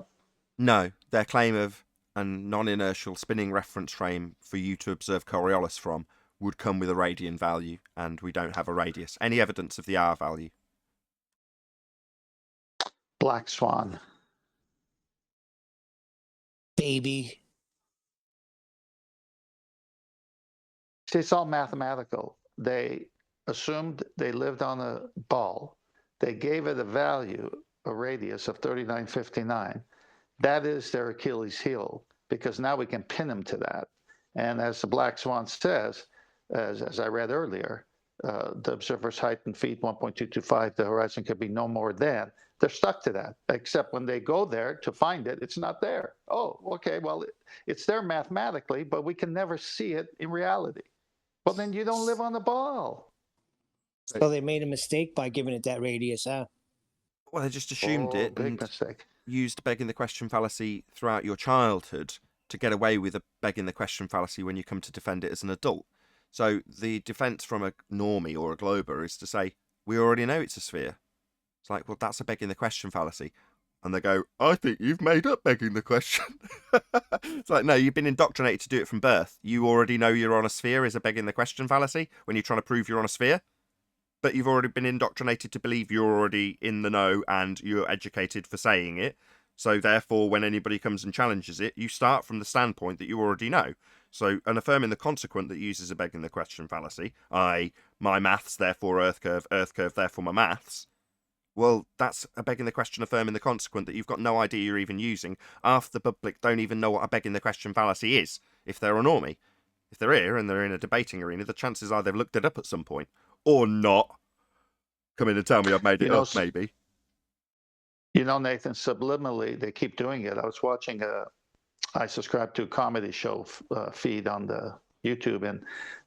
No, their claim of a non-inertial spinning reference frame for you to observe Coriolis from would come with a radian value, and we don't have a radius. Any evidence of the R value? Black swan. Baby. See, it's all mathematical. They assumed they lived on a ball. They gave it a value, a radius of 3959. That is their Achilles heel, because now we can pin them to that. And as the Black Swan says, as I read earlier, the observer's height in feet 1.225, the horizon could be no more than. They're stuck to that, except when they go there to find it, it's not there. Oh, okay, well, it's there mathematically, but we can never see it in reality. Well, then you don't live on the ball. So they made a mistake by giving it that radius, huh? Well, they just assumed it Big and mistake. used begging the question fallacy throughout your childhood to get away with a begging the question fallacy when you come to defend it as an adult. So the defense from a normie or a glober is to say, we already know it's a sphere. It's like, well, that's a begging the question fallacy. And they go, I think you've made up begging the question. It's like, no, you've been indoctrinated to do it from birth. You already know you're on a sphere is a begging the question fallacy when you're trying to prove you're on a sphere. But you've already been indoctrinated to believe you're already in the know and you're educated for saying it. So therefore, when anybody comes and challenges it, you start from the standpoint that you already know. So an affirming the consequent that uses a begging the question fallacy, i.e. my maths, therefore earth curve, therefore my maths. Well, that's a begging the question affirming the consequent that you've got no idea you're even using. Half the public don't even know what a begging the question fallacy is, if they're a normie. If they're here and they're in a debating arena, the chances are they've looked it up at some point. Or not. Come in and tell me I've made it up, maybe. You know, Nathan, subliminally, they keep doing it. I was watching I subscribe to a comedy show feed on the YouTube, and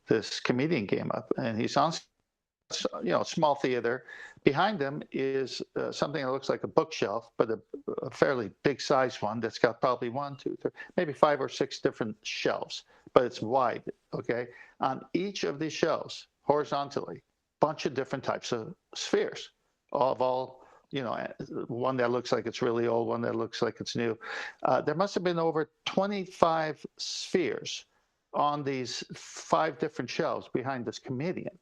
this comedian came up, and he's on, small theater. Behind him is something that looks like a bookshelf, but a fairly big size one that's got probably 1, 2, 3, maybe 5 or 6 different shelves, but it's wide. Okay, on each of these shelves, horizontally, bunch of different types of spheres, of all. One that looks like it's really old, one that looks like it's new. There must have been over 25 spheres on these 5 different shelves behind this comedian.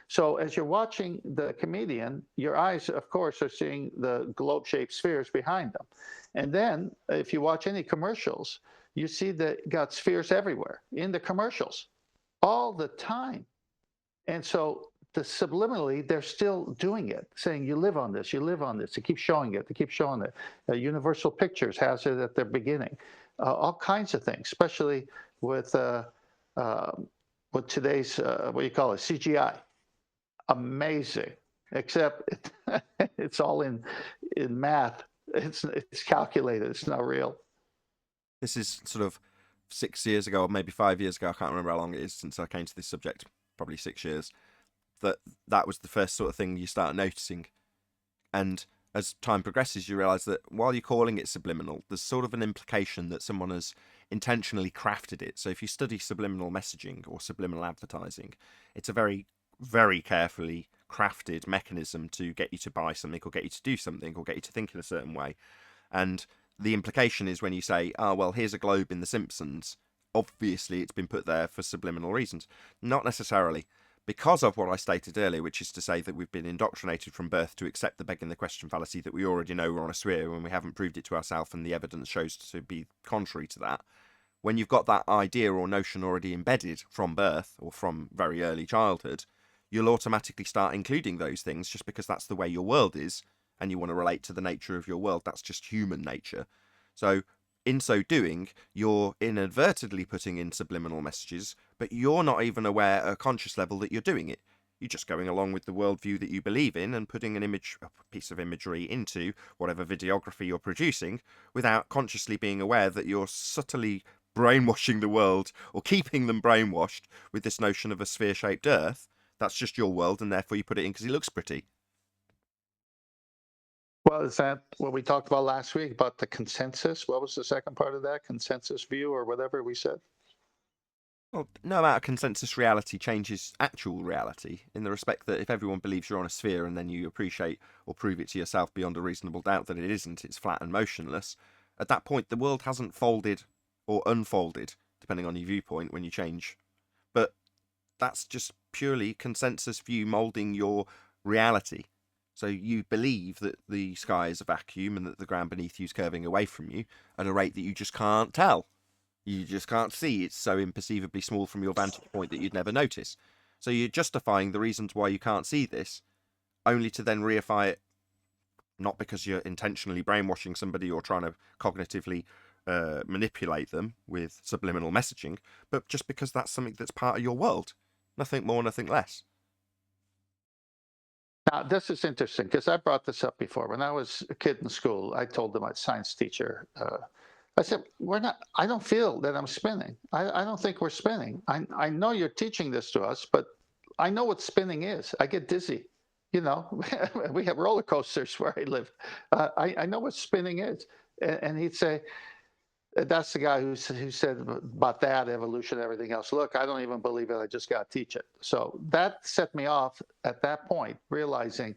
So as you're watching the comedian, your eyes, of course, are seeing the globe-shaped spheres behind them. And then if you watch any commercials, you see that got spheres everywhere in the commercials all the time. And so subliminally, they're still doing it, saying you live on this, you live on this. They keep showing it, they keep showing it. Universal Pictures has it at their beginning. All kinds of things, especially with today's, what do you call it, CGI. Amazing, except it's all in math. It's calculated. It's not real. This is sort of 6 years ago, or maybe 5 years ago. I can't remember how long it is since I came to this subject. Probably 6 years. That was the first sort of thing you start noticing. And as time progresses, you realise that while you're calling it subliminal, there's sort of an implication that someone has intentionally crafted it. So if you study subliminal messaging or subliminal advertising, it's a very, very carefully crafted mechanism to get you to buy something or get you to do something or get you to think in a certain way. And the implication is when you say, oh, well, here's a globe in The Simpsons, obviously it's been put there for subliminal reasons. Not necessarily. Because of what I stated earlier, which is to say that we've been indoctrinated from birth to accept the begging the question fallacy that we already know we're on a sphere when we haven't proved it to ourselves and the evidence shows to be contrary to that. When you've got that idea or notion already embedded from birth or from very early childhood, you'll automatically start including those things just because that's the way your world is and you want to relate to the nature of your world. That's just human nature. So in so doing, you're inadvertently putting in subliminal messages, but you're not even aware at a conscious level that you're doing it. You're just going along with the worldview that you believe in and putting a piece of imagery into whatever videography you're producing without consciously being aware that you're subtly brainwashing the world or keeping them brainwashed with this notion of a sphere-shaped Earth. That's just your world, and therefore you put it in because it looks pretty. Well, is that what we talked about last week about the consensus? What was the second part of that? Consensus view or whatever we said? Well, no amount of consensus reality changes actual reality, in the respect that if everyone believes you're on a sphere and then you appreciate or prove it to yourself beyond a reasonable doubt that it isn't, it's flat and motionless, at that point the world hasn't folded or unfolded, depending on your viewpoint when you change. But that's just purely consensus view moulding your reality. So you believe that the sky is a vacuum and that the ground beneath you is curving away from you at a rate that you just can't tell. You just can't see. It's so imperceivably small from your vantage point that you'd never notice. So you're justifying the reasons why you can't see this, only to then reify it, not because you're intentionally brainwashing somebody or trying to cognitively manipulate them with subliminal messaging, but just because that's something that's part of your world. Nothing more, nothing less. Now, this is interesting because I brought this up before. When I was a kid in school, I told my science teacher, I said, I don't feel that I'm spinning. I don't think we're spinning. I know you're teaching this to us, but I know what spinning is. I get dizzy. You know, we have roller coasters where I live. I know what spinning is. And he'd say, that's the guy who said about that evolution, everything else. Look, I don't even believe it. I just got to teach it. So that set me off at that point, realizing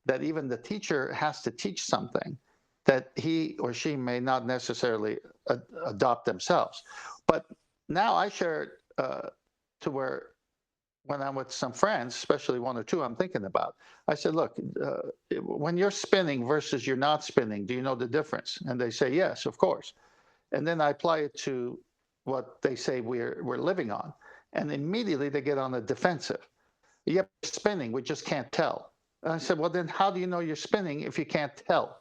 that even the teacher has to teach something that he or she may not necessarily adopt themselves. But now I share it to where when I'm with some friends, especially one or two I'm thinking about, I said, look, when you're spinning versus you're not spinning, do you know the difference? And they say, yes, of course. And then I apply it to what they say we're living on. And immediately they get on the defensive. Yep, spinning, we just can't tell. And I said, well, then how do you know you're spinning if you can't tell?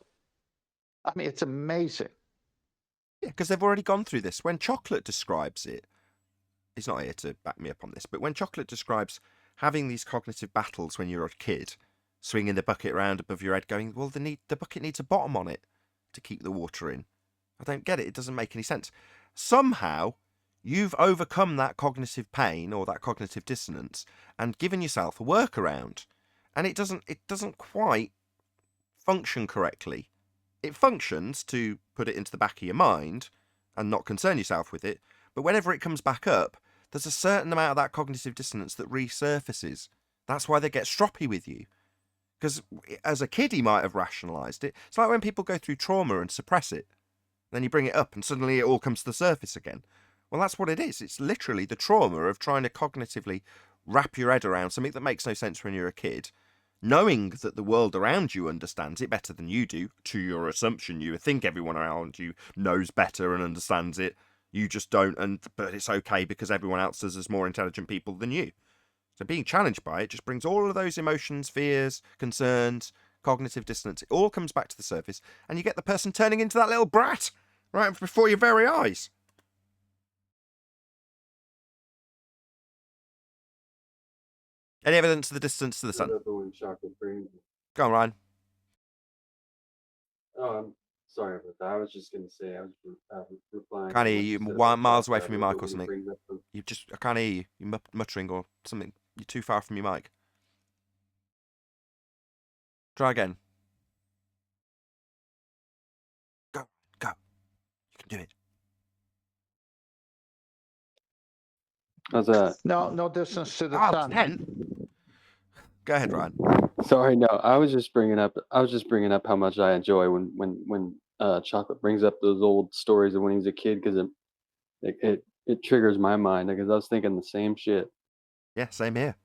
I mean, it's amazing. Yeah, because they've already gone through this. When Chocolate describes it, he's not here to back me up on this, but when Chocolate describes having these cognitive battles when you're a kid, swinging the bucket around above your head, going, well, the bucket needs a bottom on it to keep the water in. I don't get it. It doesn't make any sense. Somehow, you've overcome that cognitive pain or that cognitive dissonance and given yourself a workaround. And it doesn't quite function correctly. It functions to put it into the back of your mind and not concern yourself with it. But whenever it comes back up, there's a certain amount of that cognitive dissonance that resurfaces. That's why they get stroppy with you. Because as a kid, he might have rationalised it. It's like when people go through trauma and suppress it. Then you bring it up and suddenly it all comes to the surface again. Well, that's what it is. It's literally the trauma of trying to cognitively wrap your head around something that makes no sense when you're a kid, knowing that the world around you understands it better than you do, to your assumption. You think everyone around you knows better and understands it. You just don't, but it's okay because everyone else does as more intelligent people than you. So being challenged by it just brings all of those emotions, fears, concerns, cognitive dissonance. It all comes back to the surface, and you get the person turning into that little brat right before your very eyes. Any evidence of the distance to the sun? Go on, Ryan. Oh, I'm sorry about that. I was just gonna say I was replying. Can't to hear what you. said about Miles away that from your I love mic it or when he something. brings up the- I can't hear you. You're muttering or something. You're too far from your mic. Try again. Go. You can do it. How's that? No distance to the Oh, sun. 10. Go ahead, Ryan. Sorry, no. I was just bringing up how much I enjoy when Chocolate brings up those old stories of when he was a kid because it triggers my mind because I was thinking the same shit. Yeah, same here.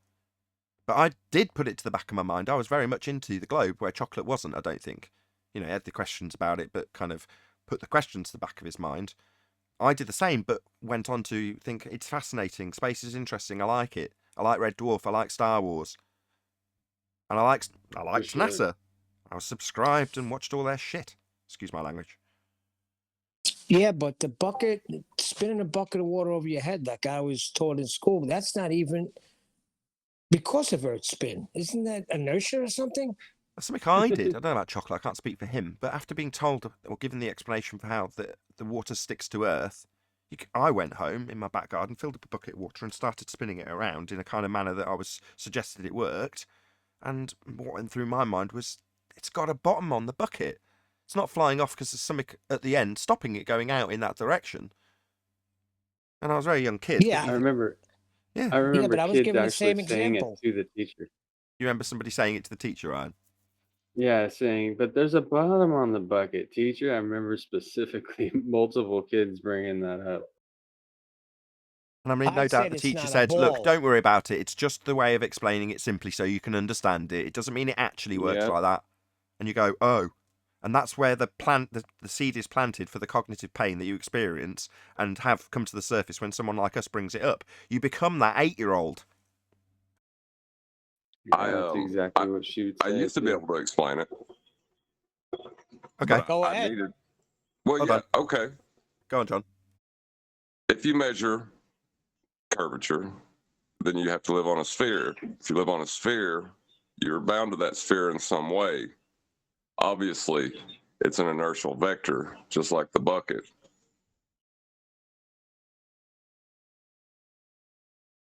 But I did put it to the back of my mind. I was very much into the globe where Chocolate wasn't, I don't think. He had the questions about it, but kind of put the questions to the back of his mind. I did the same, but went on to think it's fascinating. Space is interesting. I like it. I like Red Dwarf. I like Star Wars. And I liked sure. NASA. I was subscribed and watched all their shit. Excuse my language. Yeah, but the bucket, spinning a bucket of water over your head, like I was taught in school, that's not even because of Earth's spin. Isn't that inertia or something? That's something I did. I don't know about Chocolate. I can't speak for him. But after being told or given the explanation for how the water sticks to Earth, I went home in my back garden, filled up a bucket of water and started spinning it around in a kind of manner that I was suggested it worked. And what went through my mind was, it's got a bottom on the bucket. It's not flying off because there's something at the end stopping it going out in that direction. And I was a very young kid. Yeah. I remember. Yeah. I remember but I was kids giving the actually same saying example. it to the teacher. You remember somebody saying it to the teacher, Ryan? Yeah, saying, but there's a bottom on the bucket, teacher. I remember specifically multiple kids bringing that up. And I mean, no I doubt said the it's teacher not a said, look, ball. don't worry about it. It's just the way of explaining it simply so you can understand it. It doesn't mean it actually works Yep. like that. And you go, oh. And that's where the seed is planted for the cognitive pain that you experience and have come to the surface when someone like us brings it up. You become that 8-year-old. Yeah, that's exactly what she would say. I used to be too. able to explain it. Okay. But Go I ahead. needed. Well, Hold yeah, on. okay. Go on, John. If you measure curvature, then you have to live on a sphere. If you live on a sphere, you're bound to that sphere in some way. Obviously, it's an inertial vector, just like the bucket.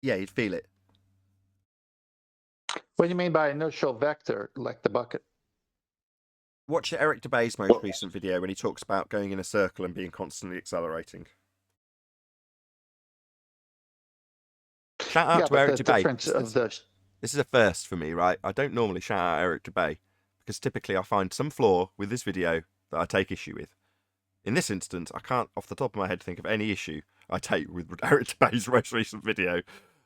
Yeah, you'd feel it. What do you mean by inertial vector, like the bucket? Watch Eric DeBay's most recent video when he talks about going in a circle and being constantly accelerating. Shout out to but Eric the DeBay. difference of the This is a first for me, right? I don't normally shout out Eric DeBay because typically I find some flaw with this video that I take issue with. In this instance, I can't, off the top of my head, think of any issue I take with Eric DeBay's most recent video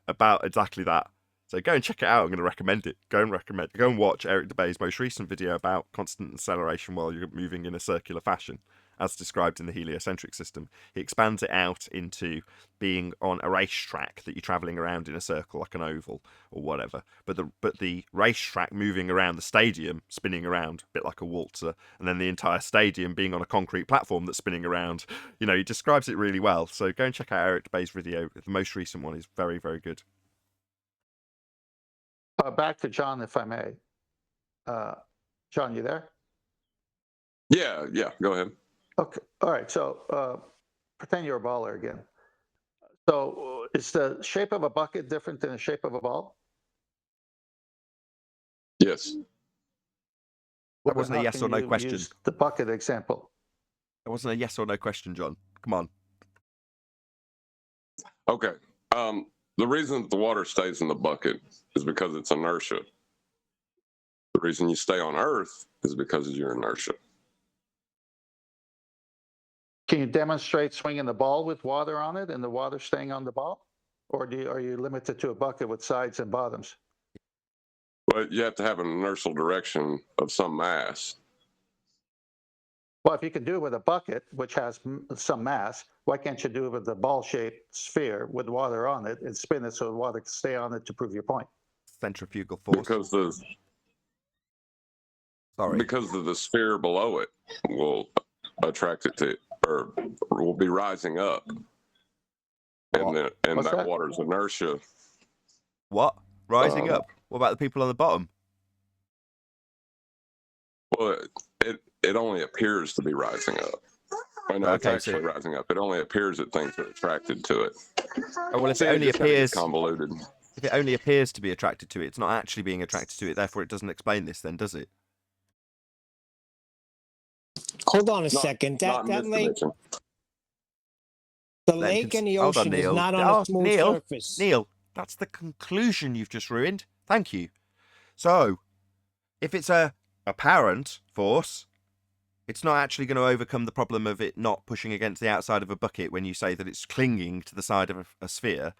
about exactly that. So go and check it out. I'm going to recommend it. Go and watch Eric DeBay's most recent video about constant acceleration while you're moving in a circular fashion, as described in the heliocentric system. He expands it out into being on a racetrack that you're travelling around in a circle like an oval or whatever. But the racetrack moving around the stadium, spinning around a bit like a waltzer, and then the entire stadium being on a concrete platform that's spinning around. You know, he describes it really well. So go and check out Eric DeBay's video. The most recent one is very, very good. back to John, if I may. John, you there? Yeah, go ahead. Okay. All right. So pretend you're a baller again. So is the shape of a bucket different than the shape of a ball? Yes. That wasn't a How yes can or no you question. use the bucket example. That wasn't a yes or no question, John. Come on. Okay. The reason the water stays in the bucket is because it's inertia. The reason you stay on Earth is because of your inertia. Can you demonstrate swinging the ball with water on it and the water staying on the ball? Or are you limited to a bucket with sides and bottoms? But you have to have an inertial direction of some mass. Well, if you can do it with a bucket, which has some mass, why can't you do it with a ball-shaped sphere with water on it and spin it so the water can stay on it to prove your point? Centrifugal force. Because of the sphere below it will attract it to, or will be rising up. And that water's inertia. What? Rising up? What about the people on the bottom? Well, it only appears to be rising up. I know it's actually rising up. It only appears that things are attracted to it. Oh, well, if it only appears convoluted. If it only appears to be attracted to it, it's not actually being attracted to it. Therefore, it doesn't explain this. Then, does it? Hold on a second. That lake, the lake and the ocean is not on a smooth surface. Neil, that's the conclusion you've just ruined. Thank you. So, if it's a apparent force, it's not actually going to overcome the problem of it not pushing against the outside of a bucket when you say that it's clinging to the side of a sphere.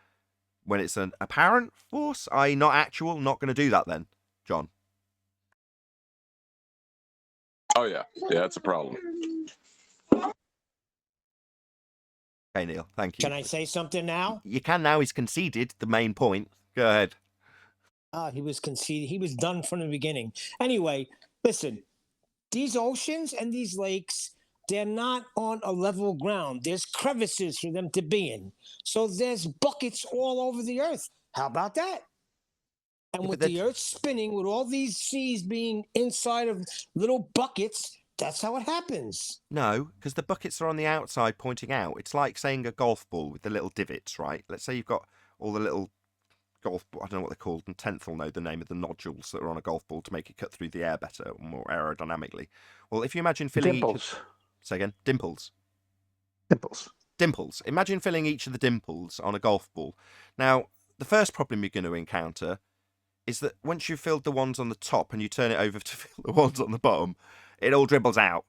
When it's an apparent force, i.e. not actual, not going to do that then, John. Oh, yeah. Yeah, that's a problem. Okay, Neil, thank you. Can I say something now? You can now. He's conceded the main point. Go ahead. He was conceded. He was done from the beginning. Anyway, listen, these oceans and these lakes, they're not on a level ground. There's crevices for them to be in. So there's buckets all over the earth. How about that? And with the earth spinning, with all these seas being inside of little buckets, that's how it happens. No, because the buckets are on the outside pointing out. It's like saying a golf ball with the little divots, right? Let's say you've got all the little golf ball, I don't know what they're called, and Tenth will know the name of the nodules that are on a golf ball to make it cut through the air better, more aerodynamically. Well, if you imagine filling dimples. Say again? Dimples. dimples. Imagine filling each of the dimples on a golf ball. Now, the first problem you're going to encounter is that once you've filled the ones on the top and you turn it over to fill the ones on the bottom, it all dribbles out.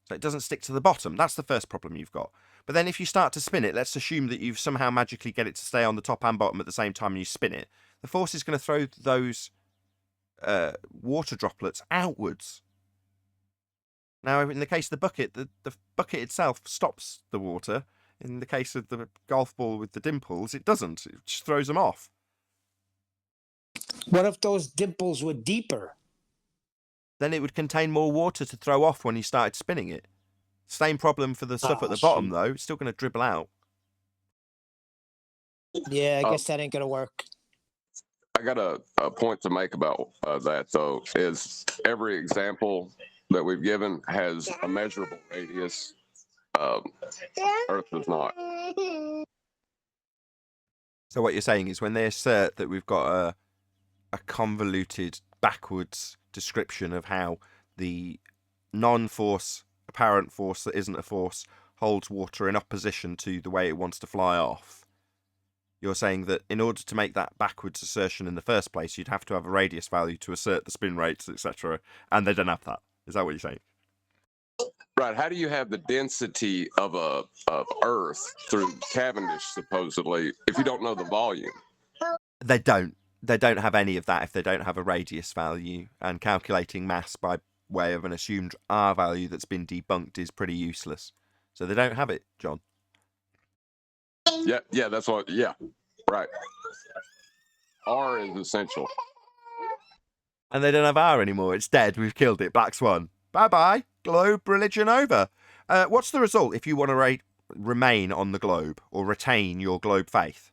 So it doesn't stick to the bottom. That's the first problem you've got. But then if you start to spin it, let's assume that you've somehow magically get it to stay on the top and bottom at the same time and you spin it. The force is going to throw those water droplets outwards. Now, in the case of the bucket, the bucket itself stops the water. In the case of the golf ball with the dimples, it doesn't. It just throws them off. What if those dimples were deeper? Then it would contain more water to throw off when you started spinning it. Same problem for the stuff at the bottom, though. It's still going to dribble out. Yeah, I guess that ain't going to work. I got a point to make about that, though, is every example that we've given has a measurable radius. Earth does not. So what you're saying is when they assert that we've got a convoluted, backwards description of how the non-force, apparent force that isn't a force, holds water in opposition to the way it wants to fly off, you're saying that in order to make that backwards assertion in the first place, you'd have to have a radius value to assert the spin rates, etc. And they don't have that. Is that what you're saying? Right. How do you have the density of Earth through Cavendish, supposedly, if you don't know the volume? They don't. They don't have any of that if they don't have a radius value. And calculating mass by way of an assumed R value that's been debunked is pretty useless. So they don't have it, John. Yeah, that's what, yeah, right. R is essential. And they don't have R anymore. It's dead. We've killed it. Black Swan. Bye-bye. Globe religion over. What's the result if you want to remain on the globe or retain your globe faith?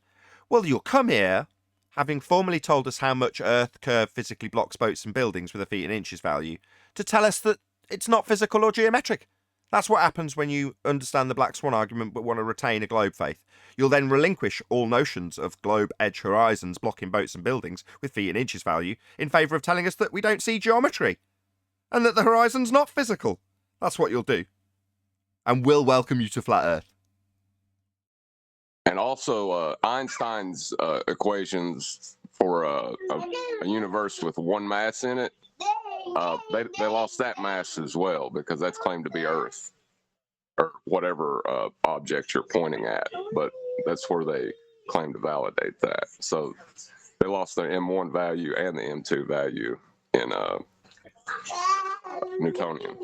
Well, you'll come here, having formally told us how much Earth curve physically blocks boats and buildings with a feet and inches value, to tell us that it's not physical or geometric. That's what happens when you understand the Black Swan argument but want to retain a globe faith. You'll then relinquish all notions of globe edge horizons blocking boats and buildings with feet and inches value in favour of telling us that we don't see geometry and that the horizon's not physical. That's what you'll do. And we'll welcome you to Flat Earth. And also Einstein's equations for a universe with one mass in it, they lost that mass as well because that's claimed to be Earth or whatever object you're pointing at. But that's where they claim to validate that. So they lost their M1 value and the M2 value in Newtonian.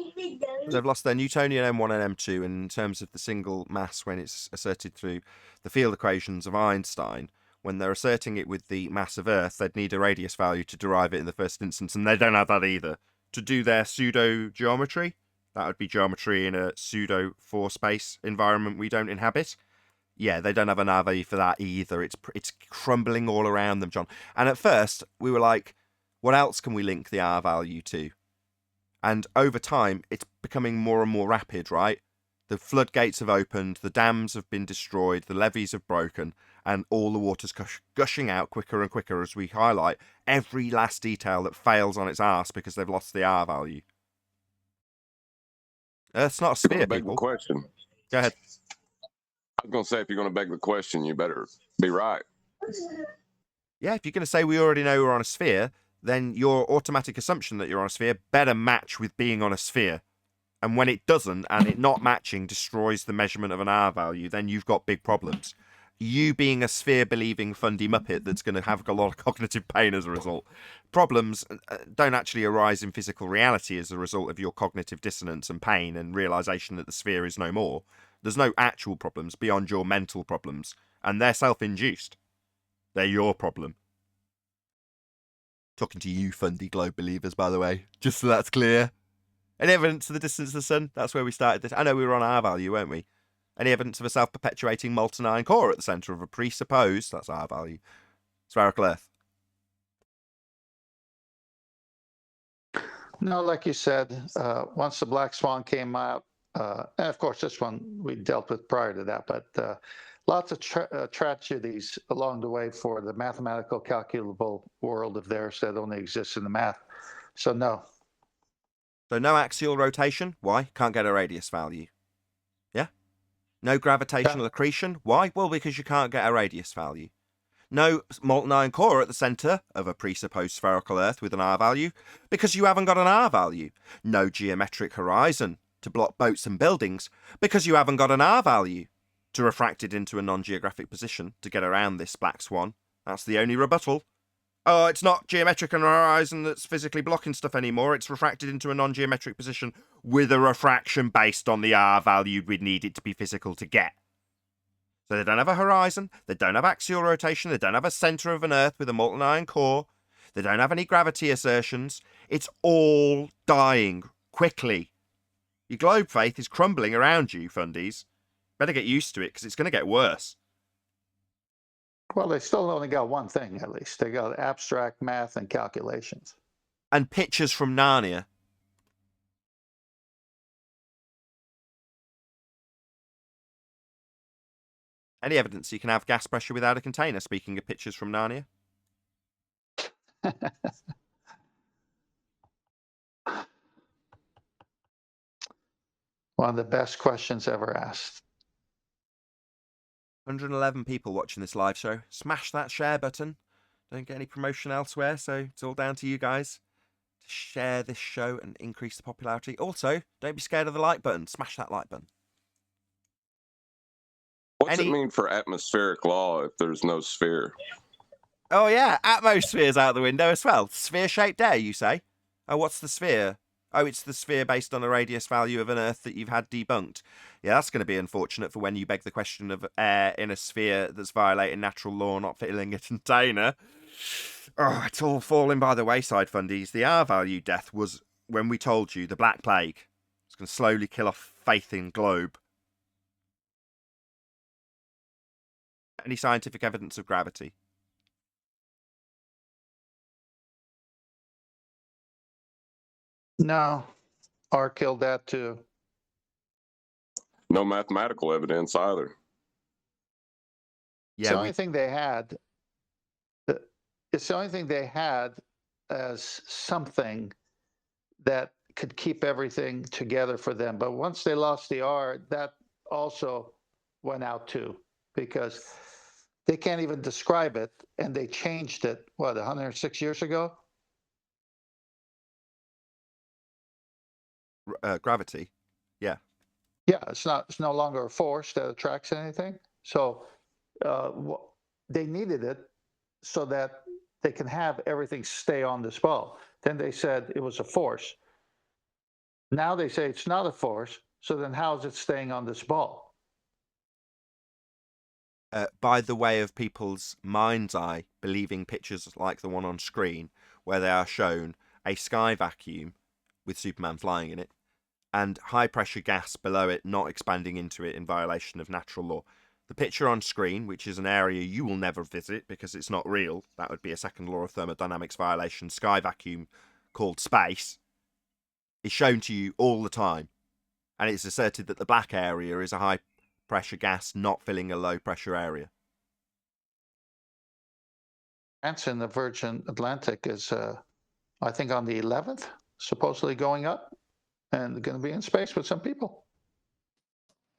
They've lost their Newtonian M1 and M2 in terms of the single mass when it's asserted through the field equations of Einstein. When they're asserting it with the mass of Earth, they'd need a radius value to derive it in the first instance, and they don't have that either. To do their pseudo-geometry, that would be geometry in a pseudo-four-space environment we don't inhabit. Yeah, they don't have an R value for that either. It's crumbling all around them, John. And at first, we were like, what else can we link the R value to? And over time, it's becoming more and more rapid, right? The floodgates have opened, the dams have been destroyed, the levees have broken, and all the water's gushing out quicker and quicker as we highlight every last detail that fails on its arse because they've lost the R value. Earth's not a sphere, Beg people. the question. Go ahead. I was going to say, if you're going to beg the question, you better be right. Yeah, if you're going to say we already know we're on a sphere, then your automatic assumption that you're on a sphere better match with being on a sphere. And when it doesn't, and it not matching destroys the measurement of an R value, then you've got big problems. You being a sphere-believing fundy muppet that's going to have a lot of cognitive pain as a result. Problems don't actually arise in physical reality as a result of your cognitive dissonance and pain and realisation that the sphere is no more. There's no actual problems beyond your mental problems, and they're self-induced. They're your problem. Talking to you, fundy globe believers, by the way, just so that's clear. Any evidence of the distance of the sun? That's where we started this. I know we were on R value, weren't we? Any evidence of a self-perpetuating molten iron core at the centre of a presupposed, that's R value, spherical Earth? No, like you said, once the Black Swan came out, and of course this one we dealt with prior to that, but lots of tragedies along the way for the mathematical calculable world of theirs that only exists in the math. So no. So no axial rotation. Why? Can't get a radius value. Yeah? No gravitational accretion. Why? Well, because you can't get a radius value. No molten iron core at the centre of a presupposed spherical Earth with an R value, because you haven't got an R value. No geometric horizon to block boats and buildings, because you haven't got an R value to refract it into a non-geographic position to get around this black swan. That's the only rebuttal. Oh, it's not geometric and horizon that's physically blocking stuff anymore. It's refracted into a non-geometric position with a refraction based on the R value we'd need it to be physical to get. So they don't have a horizon, they don't have axial rotation, they don't have a centre of an Earth with a molten iron core, they don't have any gravity assertions. It's all dying quickly. Your globe faith is crumbling around you, fundies. Better get used to it, because it's going to get worse. Well, they still only got one thing, at least. They got abstract math and calculations. And pictures from Narnia. Any evidence you can have gas pressure without a container, speaking of pictures from Narnia? One of the best questions ever asked. 111 people watching this live show. Smash that share button. Don't get any promotion elsewhere, so it's all down to you guys to share this show and increase the popularity. Also, don't be scared of the like button. Smash that like button. What's it mean for atmospheric law if there's no sphere? Oh, yeah. Atmosphere's out the window as well. Sphere-shaped air, you say? Oh, what's the sphere? Oh, it's the sphere based on a radius value of an Earth that you've had debunked. Yeah, that's going to be unfortunate for when you beg the question of air in a sphere that's violating natural law, not filling a container. Oh, it's all falling by the wayside, fundies. The R value death was when we told you the Black Plague. It's going to slowly kill off faith in globe. Any scientific evidence of gravity? No, R killed that too. No mathematical evidence either. It's the only thing they had. It's the only thing they had as something that could keep everything together for them. But once they lost the R, that also went out too, because they can't even describe it, and they changed it, 106 years ago? Gravity. Yeah. Yeah, it's no longer a force that attracts anything. So they needed it so that they can have everything stay on this ball. Then they said it was a force. Now they say it's not a force. So then how is it staying on this ball? By the way of people's mind's eye, believing pictures like the one on screen, where they are shown a sky vacuum with Superman flying in it, and high-pressure gas below it not expanding into it in violation of natural law. The picture on screen, which is an area you will never visit because it's not real, that would be a second law of thermodynamics violation, sky vacuum called space, is shown to you all the time. And it's asserted that the black area is a high-pressure gas not filling a low-pressure area. France in the Virgin Atlantic is, I think, on the 11th, supposedly going up, and going to be in space with some people.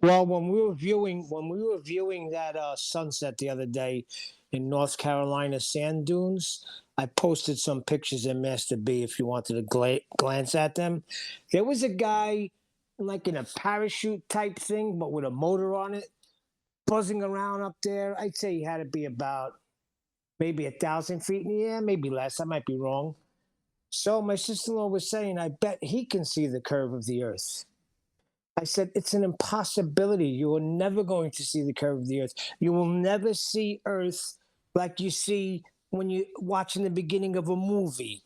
Well, when we were viewing that sunset the other day in North Carolina sand dunes, I posted some pictures in Master B if you wanted to glance at them. There was a guy like in a parachute type thing, but with a motor on it, buzzing around up there. I'd say he had to be about maybe 1,000 feet in the air, maybe less. I might be wrong. So my sister-in-law was saying, I bet he can see the curve of the Earth. I said, it's an impossibility. You are never going to see the curve of the Earth. You will never see Earth like you see when you're watching the beginning of a movie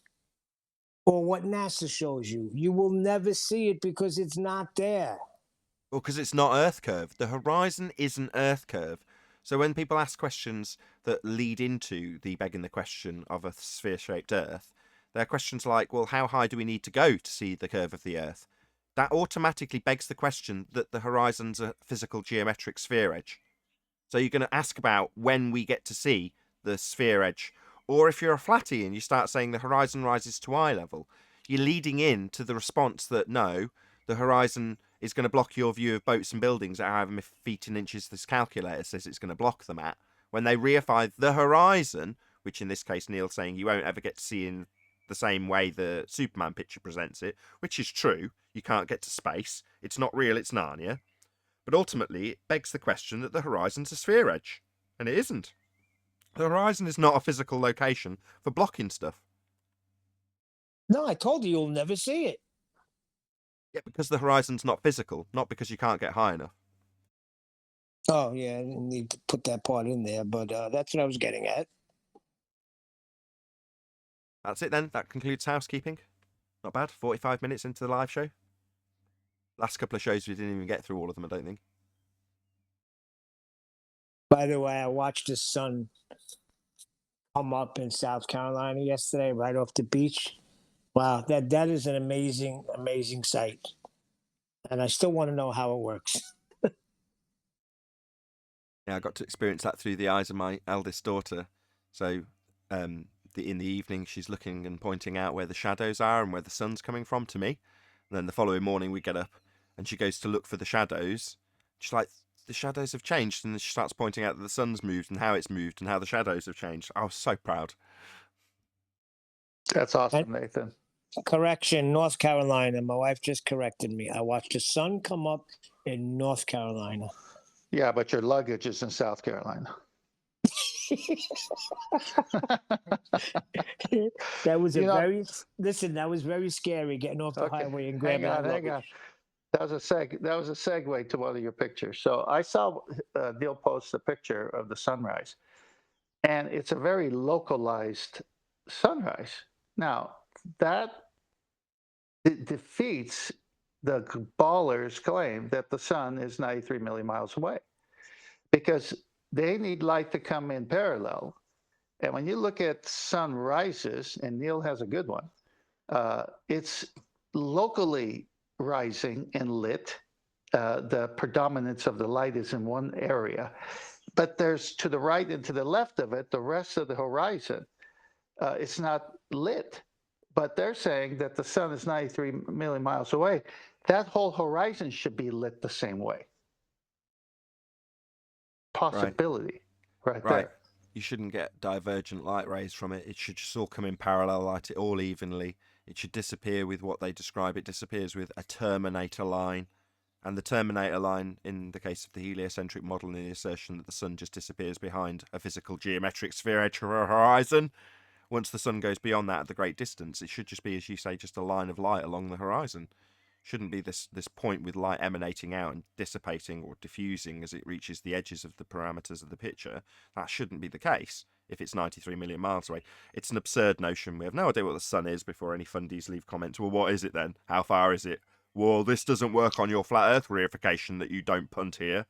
or what NASA shows you. You will never see it because it's not there. Well, because it's not Earth curve. The horizon isn't Earth curve. So when people ask questions that lead into the begging the question of a sphere-shaped Earth, they're questions like, well, how high do we need to go to see the curve of the Earth? That automatically begs the question that the horizon's a physical geometric sphere edge. So you're going to ask about when we get to see the sphere edge. Or if you're a flatty and you start saying the horizon rises to eye level, you're leading in to the response that no, the horizon is going to block your view of boats and buildings at however many feet and inches this calculator says it's going to block them at. When they reify the horizon, which in this case Neil's saying you won't ever get to see in the same way the Superman picture presents it, which is true. You can't get to space. It's not real, it's Narnia. But ultimately, it begs the question that the horizon's a sphere edge. And it isn't. The horizon is not a physical location for blocking stuff. No, I told you you'll never see it. Yeah, because the horizon's not physical, not because you can't get high enough. Oh, yeah, I didn't need to put that part in there, but that's what I was getting at. That's it then. That concludes housekeeping. Not bad. 45 minutes into the live show. Last couple of shows, we didn't even get through all of them, I don't think. By the way, I watched the sun come up in South Carolina yesterday, right off the beach. Wow, that is an amazing, amazing sight. And I still want to know how it works. Yeah, I got to experience that through the eyes of my eldest daughter. So in the evening, she's looking and pointing out where the shadows are and where the sun's coming from to me. And then the following morning, we get up and she goes to look for the shadows. She's like, the shadows have changed. And then she starts pointing out that the sun's moved and how it's moved and how the shadows have changed. I was so proud. That's awesome, Nathan. Correction, North Carolina. My wife just corrected me. I watched the sun come up in North Carolina. Yeah, but your luggage is in South Carolina. That was that was very scary getting off the highway and grabbing that luggage. Hang on. That was a segue to one of your pictures. So I saw Neil post a picture of the sunrise, and it's a very localized sunrise. Now that defeats the ballers' claim that the sun is 93 million miles away, because they need light to come in parallel. And when you look at sunrises, and Neil has a good one, it's locally rising and lit. The predominance of the light is in one area, but there's to the right and to the left of it, the rest of the horizon, it's not lit. But they're saying that the sun is 93 million miles away. That whole horizon should be lit the same way. Possibility, right there. You shouldn't get divergent light rays from it. It should just all come in parallel, light it all evenly. It should disappear with what they describe. It disappears with a terminator line. And the terminator line, in the case of the heliocentric model, in the assertion that the sun just disappears behind a physical geometric sphere edge horizon. Once the sun goes beyond that at the great distance, it should just be, as you say, just a line of light along the horizon. Shouldn't be this point with light emanating out and dissipating or diffusing as it reaches the edges of the parameters of the picture. That shouldn't be the case if it's 93 million miles away. It's an absurd notion. We have no idea what the sun is before any fundies leave comments. Well, what is it then? How far is it? Well, this doesn't work on your flat earth reification that you don't punt here.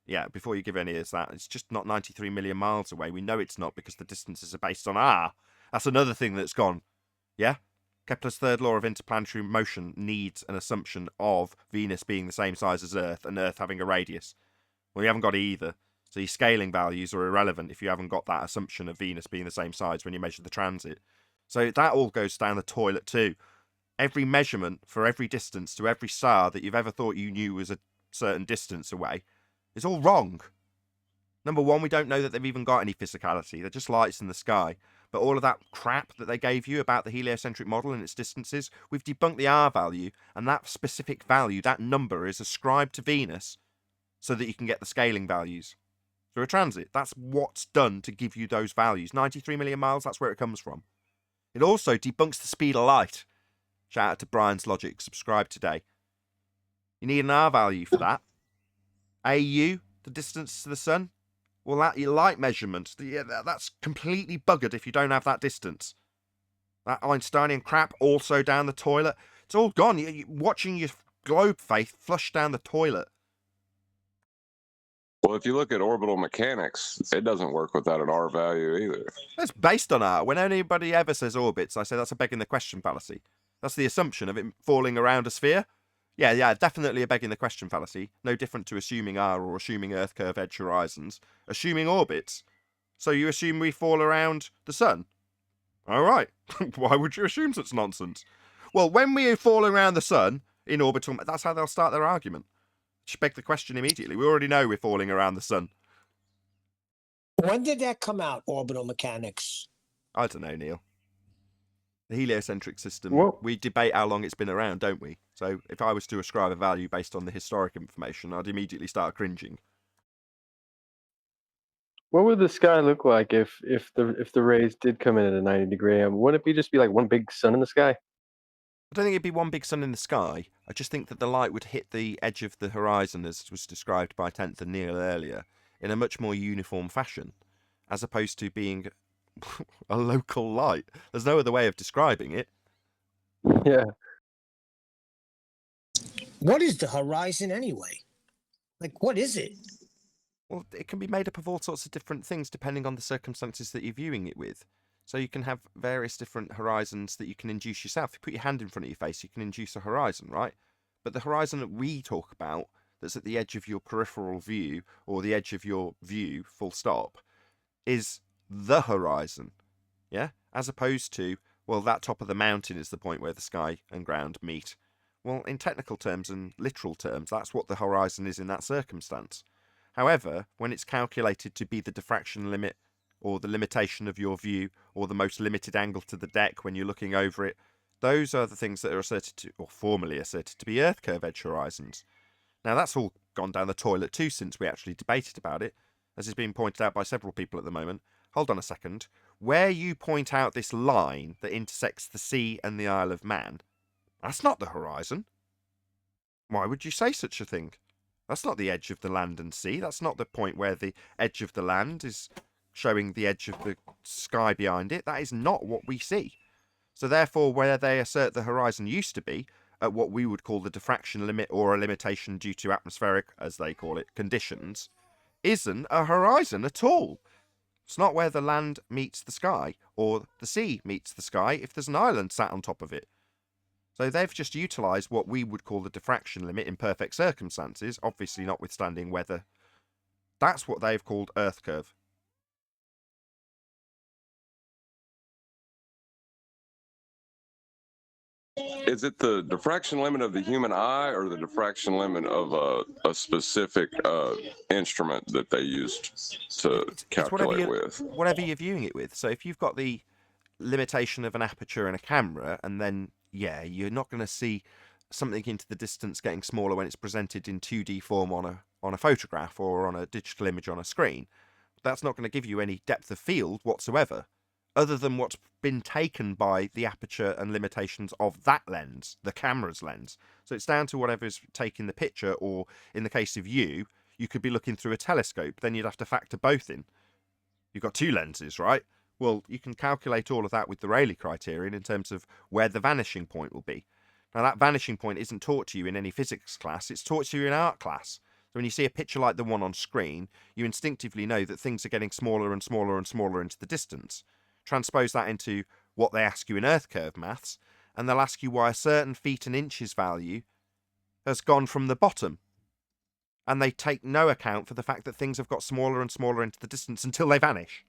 Yeah, before you give any of that, it's just not 93 million miles away. We know it's not because the distances are based on R. That's another thing that's gone. Yeah? Kepler's third law of interplanetary motion needs an assumption of Venus being the same size as Earth and Earth having a radius. Well, you haven't got either. So your scaling values are irrelevant if you haven't got that assumption of Venus being the same size when you measure the transit. So that all goes down the toilet too. Every measurement for every distance to every star that you've ever thought you knew was a certain distance away is all wrong. Number one, we don't know that they've even got any physicality. They're just lights in the sky. But all of that crap that they gave you about the heliocentric model and its distances, we've debunked the R value, and that specific value, that number, is ascribed to Venus so that you can get the scaling values through a transit. That's what's done to give you those values. 93 million miles, that's where it comes from. It also debunks the speed of light. Shout out to Brian's Logic, subscribe today. You need an R value for that. AU, the distance to the sun. Well, that your light measurement, that's completely buggered if you don't have that distance. That Einsteinian crap also down the toilet. It's all gone. You're watching your globe faith flush down the toilet. Well, if you look at orbital mechanics, it doesn't work without an R value either. It's based on R. When anybody ever says orbits, I say that's a begging the question fallacy. That's the assumption of it falling around a sphere. Yeah, definitely a begging the question fallacy. No different to assuming R or assuming Earth curve edge horizons. Assuming orbits. So you assume we fall around the sun? All right. Why would you assume such nonsense? Well, when we fall around the sun, in orbital. That's how they'll start their argument. Just beg the question immediately. We already know we're falling around the sun. When did that come out, orbital mechanics? I don't know, Neil. The heliocentric system, Well- we debate how long it's been around, don't we? So if I was to ascribe a value based on the historic information, I'd immediately start cringing. What would the sky look like if the rays did come in at a 90-degree angle? Wouldn't it just be like one big sun in the sky? I don't think it'd be one big sun in the sky. I just think that the light would hit the edge of the horizon, as was described by 10th and Neil earlier, in a much more uniform fashion, as opposed to being a local light. There's no other way of describing it. Yeah. What is the horizon anyway? Like, what is it? Well, it can be made up of all sorts of different things depending on the circumstances that you're viewing it with. So you can have various different horizons that you can induce yourself. If you put your hand in front of your face, you can induce a horizon, right? But the horizon that we talk about, that's at the edge of your peripheral view, or the edge of your view, full stop, is the horizon, yeah? As opposed to, well, that top of the mountain is the point where the sky and ground meet. Well, in technical terms and literal terms, that's what the horizon is in that circumstance. However, when it's calculated to be the diffraction limit or the limitation of your view or the most limited angle to the deck when you're looking over it, those are the things that are asserted to, or formally asserted to be Earth curve edge horizons. Now, that's all gone down the toilet too since we actually debated about it, as is being pointed out by several people at the moment. Hold on a second. Where you point out this line that intersects the sea and the Isle of Man, that's not the horizon. Why would you say such a thing? That's not the edge of the land and sea. That's not the point where the edge of the land is showing the edge of the sky behind it. That is not what we see. So therefore, where they assert the horizon used to be, at what we would call the diffraction limit or a limitation due to atmospheric, as they call it, conditions, isn't a horizon at all. It's not where the land meets the sky or the sea meets the sky if there's an island sat on top of it. So they've just utilised what we would call the diffraction limit in perfect circumstances, obviously notwithstanding weather. That's what they've called Earth curve. Is it the diffraction limit of the human eye or the diffraction limit of a specific instrument that they used to calculate with? Whatever you're viewing it with. So if you've got the limitation of an aperture in a camera, and then, yeah, you're not going to see something into the distance getting smaller when it's presented in 2D form on a photograph or on a digital image on a screen. That's not going to give you any depth of field whatsoever, other than what's been taken by the aperture and limitations of that lens, the camera's lens. So it's down to whatever's taking the picture, or in the case of you could be looking through a telescope, then you'd have to factor both in. You've got two lenses, right? Well, you can calculate all of that with the Rayleigh criterion in terms of where the vanishing point will be. Now, that vanishing point isn't taught to you in any physics class, it's taught to you in art class. So when you see a picture like the one on screen, you instinctively know that things are getting smaller and smaller and smaller into the distance. Transpose that into what they ask you in Earth curve maths, and they'll ask you why a certain feet and inches value has gone from the bottom. And they take no account for the fact that things have got smaller and smaller into the distance until they vanish.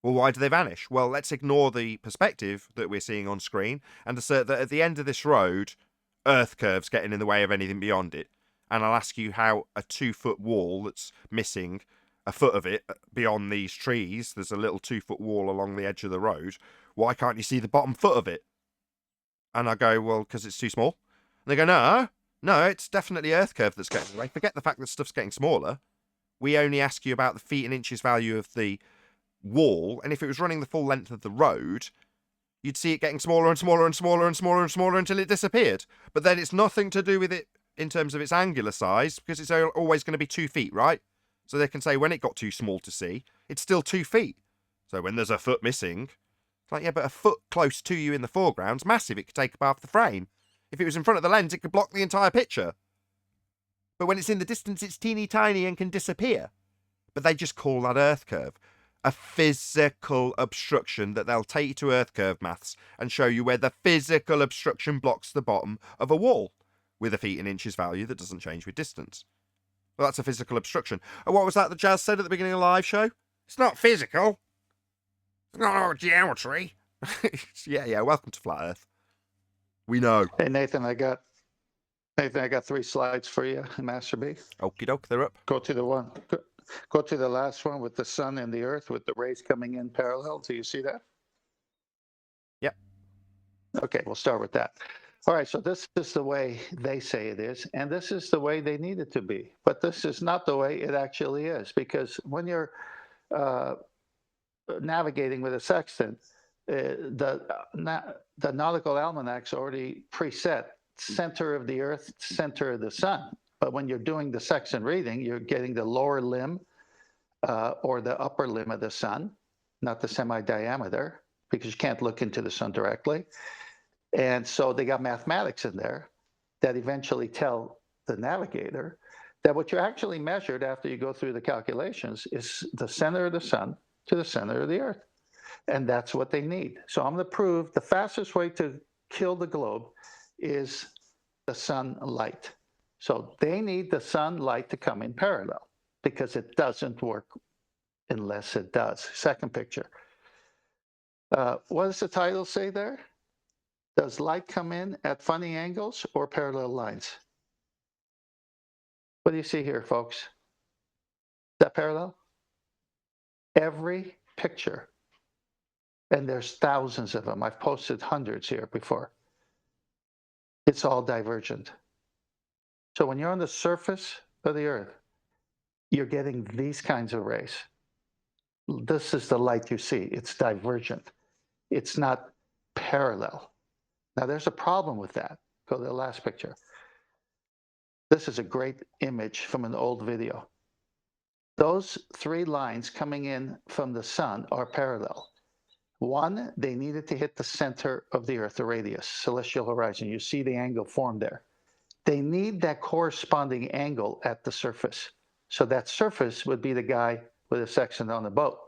Well, why do they vanish? Well, let's ignore the perspective that we're seeing on screen and assert that at the end of this road, Earth curve's getting in the way of anything beyond it. And I'll ask you how a 2-foot wall that's missing a foot of it beyond these trees, there's a little 2-foot wall along the edge of the road, why can't you see the bottom foot of it? And I go, well, because it's too small. And they go, no, it's definitely Earth curve that's getting in the way. Forget the fact that stuff's getting smaller. We only ask you about the feet and inches value of the wall, and if it was running the full length of the road, you'd see it getting smaller and smaller and smaller and smaller and smaller until it disappeared. But then it's nothing to do with it in terms of its angular size, because it's always going to be 2 feet, right? So they can say when it got too small to see, it's still 2 feet. So when there's a foot missing, it's like, yeah, but a foot close to you in the foreground's massive. It could take up half the frame. If it was in front of the lens, it could block the entire picture. But when it's in the distance, it's teeny tiny and can disappear. But they just call that Earth curve. A physical obstruction that they'll take you to Earth curve maths and show you where the physical obstruction blocks the bottom of a wall with a feet and inches value that doesn't change with distance. Well, that's a physical obstruction. And what was that Jazz said at the beginning of the live show? It's not physical. It's not geometry. Yeah, welcome to Flat Earth. We know. Hey, Nathan, I got Nathan, I got 3 slides for you, Master B. Okie doke, they're up. Go to the one. Go to the last one with the sun and the earth with the rays coming in parallel. Do you see that? Yep. Okay, we'll start with that. All right, so this is the way they say it is, and this is the way they need it to be. But this is not the way it actually is, because when you're navigating with a sextant, the nautical almanac's already preset center of the earth, center of the sun. But when you're doing the sextant reading, you're getting the lower limb or the upper limb of the sun, not the semi-diameter, because you can't look into the sun directly. And so they got mathematics in there that eventually tell the navigator that what you actually measured after you go through the calculations is the center of the sun to the center of the earth. And that's what they need. So I'm going to prove the fastest way to kill the globe is the sunlight. So they need the sunlight to come in parallel because it doesn't work unless it does. Second picture. What does the title say there? Does light come in at funny angles or parallel lines? What do you see here, folks? Is that parallel? Every picture, and there's thousands of them. I've posted hundreds here before. It's all divergent. So when you're on the surface of the earth, you're getting these kinds of rays. This is the light you see. It's divergent. It's not parallel. Now, there's a problem with that. Go to the last picture. This is a great image from an old video. Those 3 lines coming in from the sun are parallel. One, they needed to hit the center of the earth, the radius, celestial horizon. You see the angle formed there. They need that corresponding angle at the surface. So that surface would be the guy with a sextant on the boat.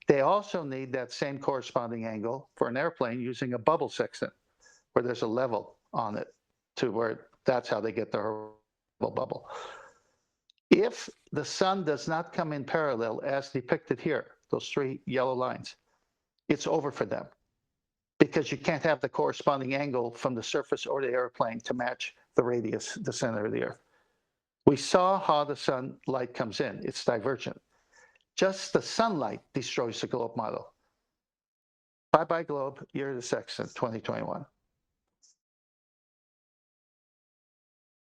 They also need that same corresponding angle for an airplane using a bubble sextant, where there's a level on it to where that's how they get the bubble. If the sun does not come in parallel as depicted here, those 3 yellow lines, it's over for them because you can't have the corresponding angle from the surface or the airplane to match the radius, the center of the earth. We saw how the sunlight comes in. It's divergent. Just the sunlight destroys the globe model. Bye-bye globe, year of the sextant, 2021.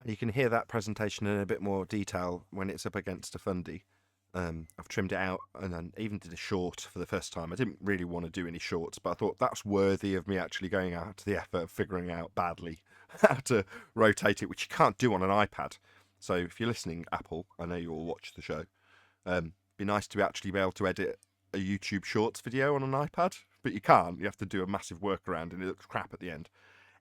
You can hear that presentation in a bit more detail when it's up against a fundy. I've trimmed it out and then even did a short for the first time. I didn't really want to do any shorts, but I thought that's worthy of me actually going out to the effort of figuring out badly how to rotate it, which you can't do on an iPad. So if you're listening, Apple, I know you all watch the show. Be nice to actually be able to edit a YouTube Shorts video on an iPad, but you can't. You have to do a massive workaround and it looks crap at the end.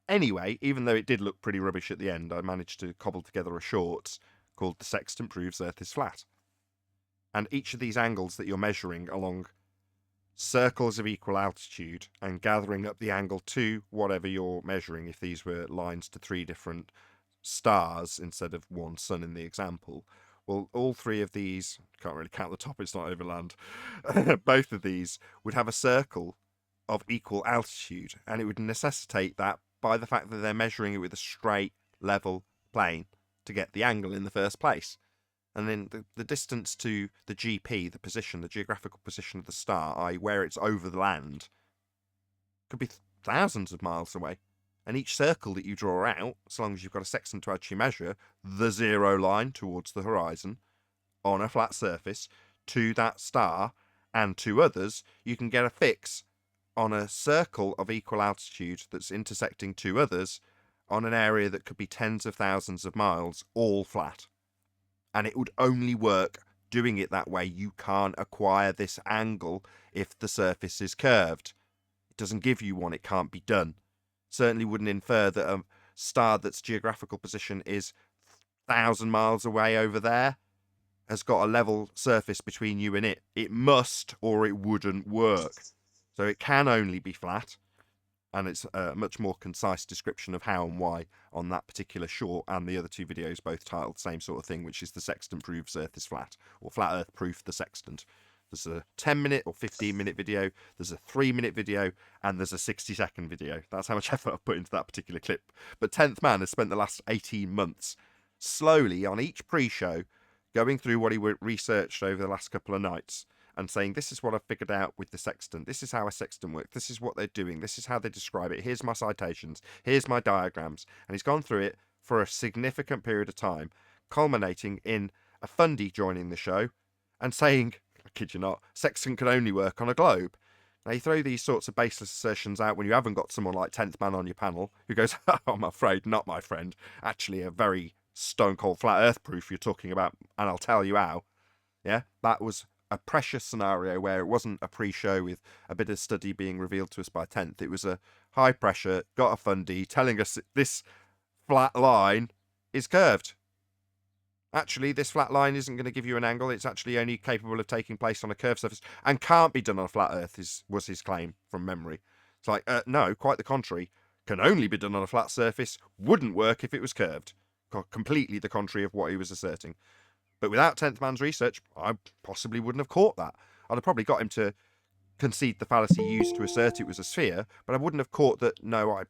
Anyway, even though it did look pretty rubbish at the end, I managed to cobble together a shorts called The Sextant Proves Earth is Flat. And each of these angles that you're measuring along circles of equal altitude and gathering up the angle to whatever you're measuring, if these were lines to 3 different stars instead of one sun in the example, well, all 3 of these, can't really count the top, it's not overland, both of these would have a circle of equal altitude, and it would necessitate that by the fact that they're measuring it with a straight, level plane to get the angle in the first place. And then the distance to the GP, the position, the geographical position of the star, i.e. where it's over the land, could be thousands of miles away. And each circle that you draw out, so long as you've got a sextant to actually measure the 0 line towards the horizon on a flat surface to that star and 2 others, you can get a fix on a circle of equal altitude that's intersecting 2 others on an area that could be tens of thousands of miles, all flat. And it would only work doing it that way. You can't acquire this angle if the surface is curved. It doesn't give you one, it can't be done. Certainly wouldn't infer that a star that's geographical position is 1,000 miles away over there has got a level surface between you and it. It must, or it wouldn't work. So it can only be flat. And it's a much more concise description of how and why on that particular short, and the other 2 videos both titled same sort of thing, which is The Sextant Proves Earth is Flat, or Flat Earth Proof the Sextant. There's a 10-minute or 15-minute video, there's a 3-minute video, and there's a 60-second video. That's how much effort I've put into that particular clip. But 10th Man has spent the last 18 months slowly on each pre-show going through what he researched over the last couple of nights and saying, this is what I've figured out with the sextant. This is how a sextant works. This is what they're doing. This is how they describe it. Here's my citations. Here's my diagrams. And he's gone through it for a significant period of time, culminating in a fundy joining the show and saying, I kid you not, sextant can only work on a globe. Now, you throw these sorts of baseless assertions out when you haven't got someone like 10th Man on your panel who goes, oh, I'm afraid not, my friend. Actually, a very stone-cold flat earth proof you're talking about, and I'll tell you how. Yeah, that was a precious scenario where it wasn't a pre-show with a bit of study being revealed to us by 10th. It was a high pressure, got a fundy, telling us this flat line is curved. Actually, this flat line isn't going to give you an angle. It's actually only capable of taking place on a curved surface and can't be done on a flat earth, was his claim from memory. It's like, no, quite the contrary. Can only be done on a flat surface, wouldn't work if it was curved. Completely the contrary of what he was asserting. But without 10th Man's research, I possibly wouldn't have caught that. I'd have probably got him to concede the fallacy used to assert it was a sphere, but I wouldn't have caught that, no, I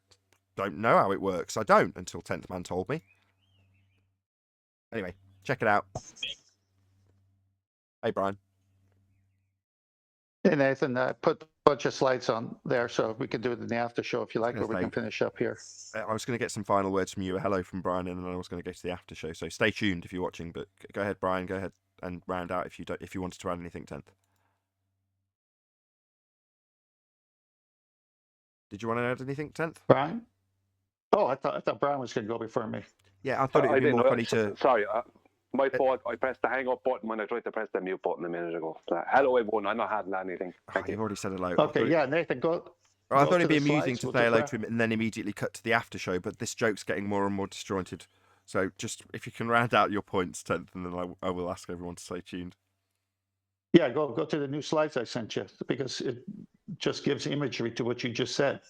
don't know how it works. I don't, until 10th Man told me. Anyway, check it out. Hey, Brian. Hey, Nathan, I put a bunch of slides on there, so we can do it in the after show if you like, or we can finish up here. I was going to get some final words from you, a hello from Brian, and then I was going to go to the after show. So stay tuned if you're watching, but go ahead, Brian, go ahead and round out if you wanted to add anything, 10th. Did you want to add anything, 10th? Brian? Oh, I thought Brian was going to go before me. Yeah, I thought it would be more funny to... Sorry, my fault. I pressed the hang up button when I tried to press the mute button a minute ago. Hello, everyone. I'm not adding anything. Thank you. You've already said hello. Okay, yeah, Nathan, go. I thought it'd be amusing to say hello to him and then immediately cut to the after show, but this joke's getting more and more disjointed. So just if you can round out your points, 10th, and then I will ask everyone to stay tuned. Yeah, go to the new slides I sent you, because it just gives imagery to what you just said.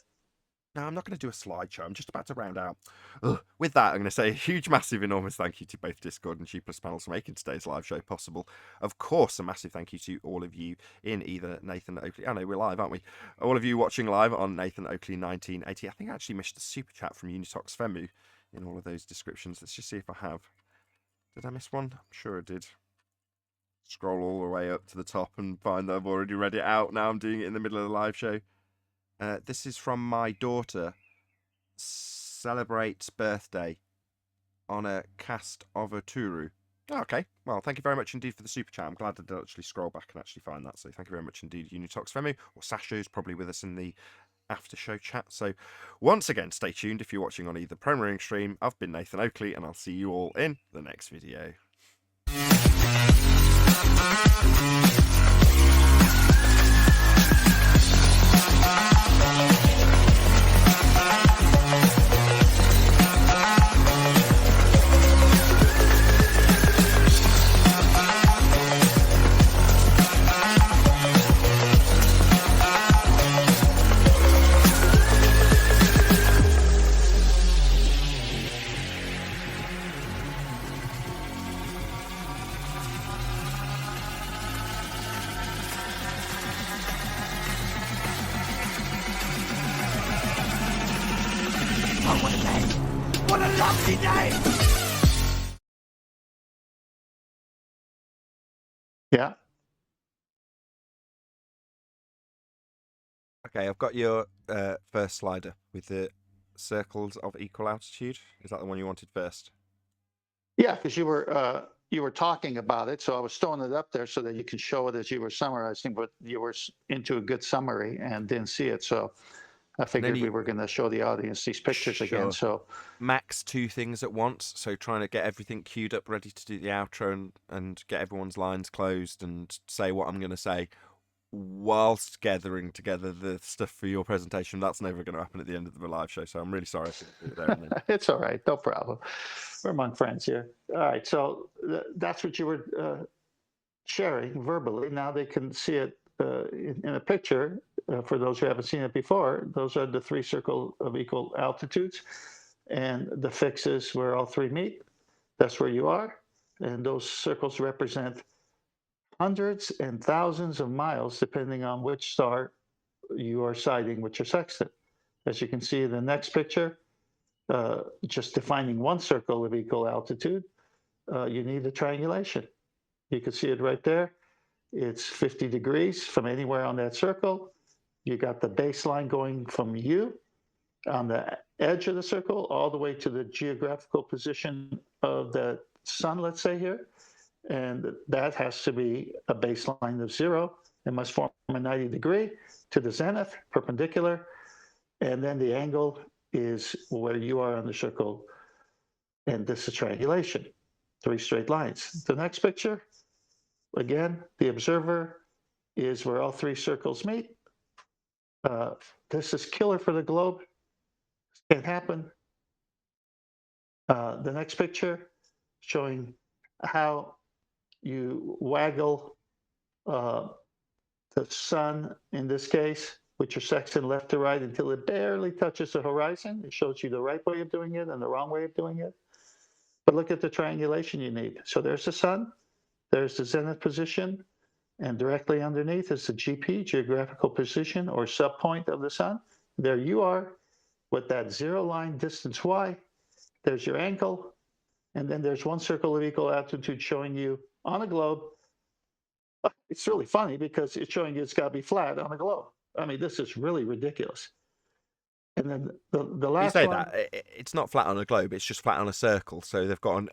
No, I'm not going to do a slideshow. I'm just about to round out. With that, I'm going to say a huge, massive, enormous thank you to both Discord and G Plus panels for making today's live show possible. Of course, a massive thank you to all of you in either Nathan Oakley. I know we're live, aren't we? All of you watching live on Nathan Oakley 1980. I think I actually missed a super chat from Unitox Femu in all of those descriptions. Let's just see if I have. Did I miss one? I'm sure I did. Scroll all the way up to the top and find that I've already read it out. Now I'm doing it in the middle of the live show. This is from my daughter. Celebrates birthday on a cast of a Turu. Oh, okay, well, thank you very much indeed for the super chat. I'm glad I did actually scroll back and actually find that. So thank you very much indeed, Unitox Femu, or Sasho's probably with us in the after show chat. So once again, stay tuned if you're watching on either premiering stream. I've been Nathan Oakley, and I'll see you all in the next video. What a lovely day! Yeah. Okay, I've got your first slider with the circles of equal altitude. Is that the one you wanted first? Yeah, because you were talking about it, so I was throwing it up there so that you could show it as you were summarizing, but you were into a good summary and didn't see it, so I figured we were going to show the audience these pictures again. So max 2 things at once, so trying to get everything queued up, ready to do the outro and get everyone's lines closed and say what I'm going to say whilst gathering together the stuff for your presentation. That's never going to happen at the end of the live show, so I'm really sorry to do it there and then. It's all right, no problem. We're among friends here. All right, so that's what you were sharing verbally. Now they can see it in a picture. For those who haven't seen it before, those are the 3 circles of equal altitudes, and the fixes where all 3 meet. That's where you are, and those circles represent hundreds and thousands of miles, depending on which star you are sighting with your sextant. As you can see in the next picture, just defining one circle of equal altitude, you need a triangulation. You can see it right there. It's 50 degrees from anywhere on that circle. You got the baseline going from you on the edge of the circle all the way to the geographical position of the sun, let's say here. And that has to be a baseline of 0. It must form a 90 degree to the zenith, perpendicular. And then the angle is where you are on the circle. And this is triangulation, 3 straight lines. The next picture, again, the observer is where all 3 circles meet. This is killer for the globe. Can't happen. The next picture showing how you waggle the sun, in this case, with your sextant left to right until it barely touches the horizon. It shows you the right way of doing it and the wrong way of doing it. But look at the triangulation you need. So there's the sun, there's the zenith position, and directly underneath is the GP, geographical position or subpoint of the sun. There you are with that 0 line distance y. There's your angle, and then there's one circle of equal altitude showing you on a globe. It's really funny because it's showing you it's got to be flat on a globe. I mean, this is really ridiculous. And then the last you say one, that it's not flat on a globe; it's just flat on a circle. So they've got an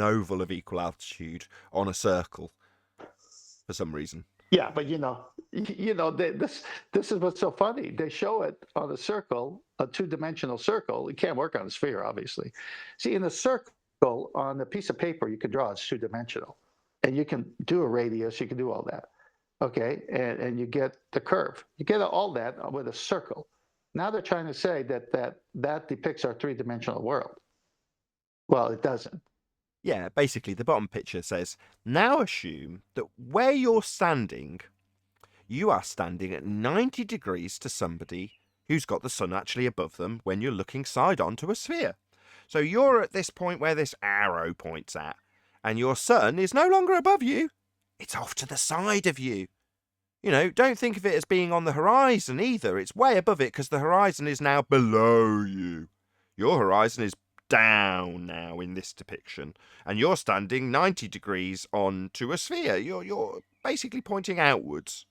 oval of equal altitude on a circle for some reason. yeah, but this is what's so funny. They show it on a circle, a 2-dimensional circle. It can't work on a sphere, obviously. See, in a circle on a piece of paper, you can draw it's 2-dimensional, and you can do a radius. You can do all that, okay? And you get the curve. You get all that with a circle. Now they're trying to say that depicts our 3-dimensional world. Well, it doesn't. Yeah, basically the bottom picture says, now assume that where you're standing, you are standing at 90 degrees to somebody who's got the sun actually above them when you're looking side on to a sphere. So you're at this point where this arrow points at, and your sun is no longer above you, it's off to the side of you. You know, don't think of it as being on the horizon either. It's way above it because the horizon is now below you. Your horizon is down now in this depiction, and you're standing 90 degrees onto a sphere. You're basically pointing outwards.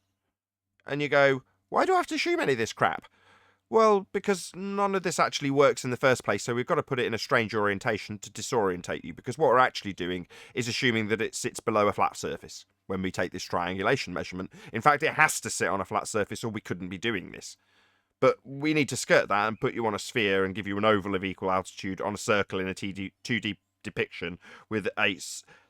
And you go, why do I have to assume any of this crap? Well, because none of this actually works in the first place, so we've got to put it in a strange orientation to disorientate you, because what we're actually doing is assuming that it sits below a flat surface when we take this triangulation measurement. In fact, it has to sit on a flat surface or we couldn't be doing this. But we need to skirt that and put you on a sphere and give you an oval of equal altitude on a circle in a 2D depiction with a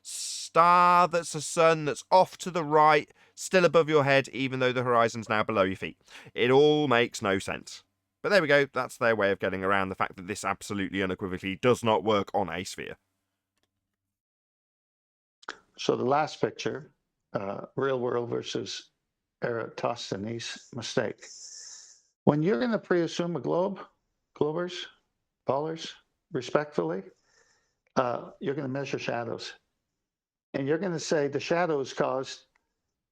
star that's a sun that's off to the right, still above your head, even though the horizon's now below your feet. It all makes no sense. But there we go, that's their way of getting around the fact that this absolutely unequivocally does not work on a sphere. So the last picture, real world versus Eratosthenes' mistake. When you're going to pre-assume a globe, globers, ballers, respectfully, you're going to measure shadows. And you're going to say the shadow is caused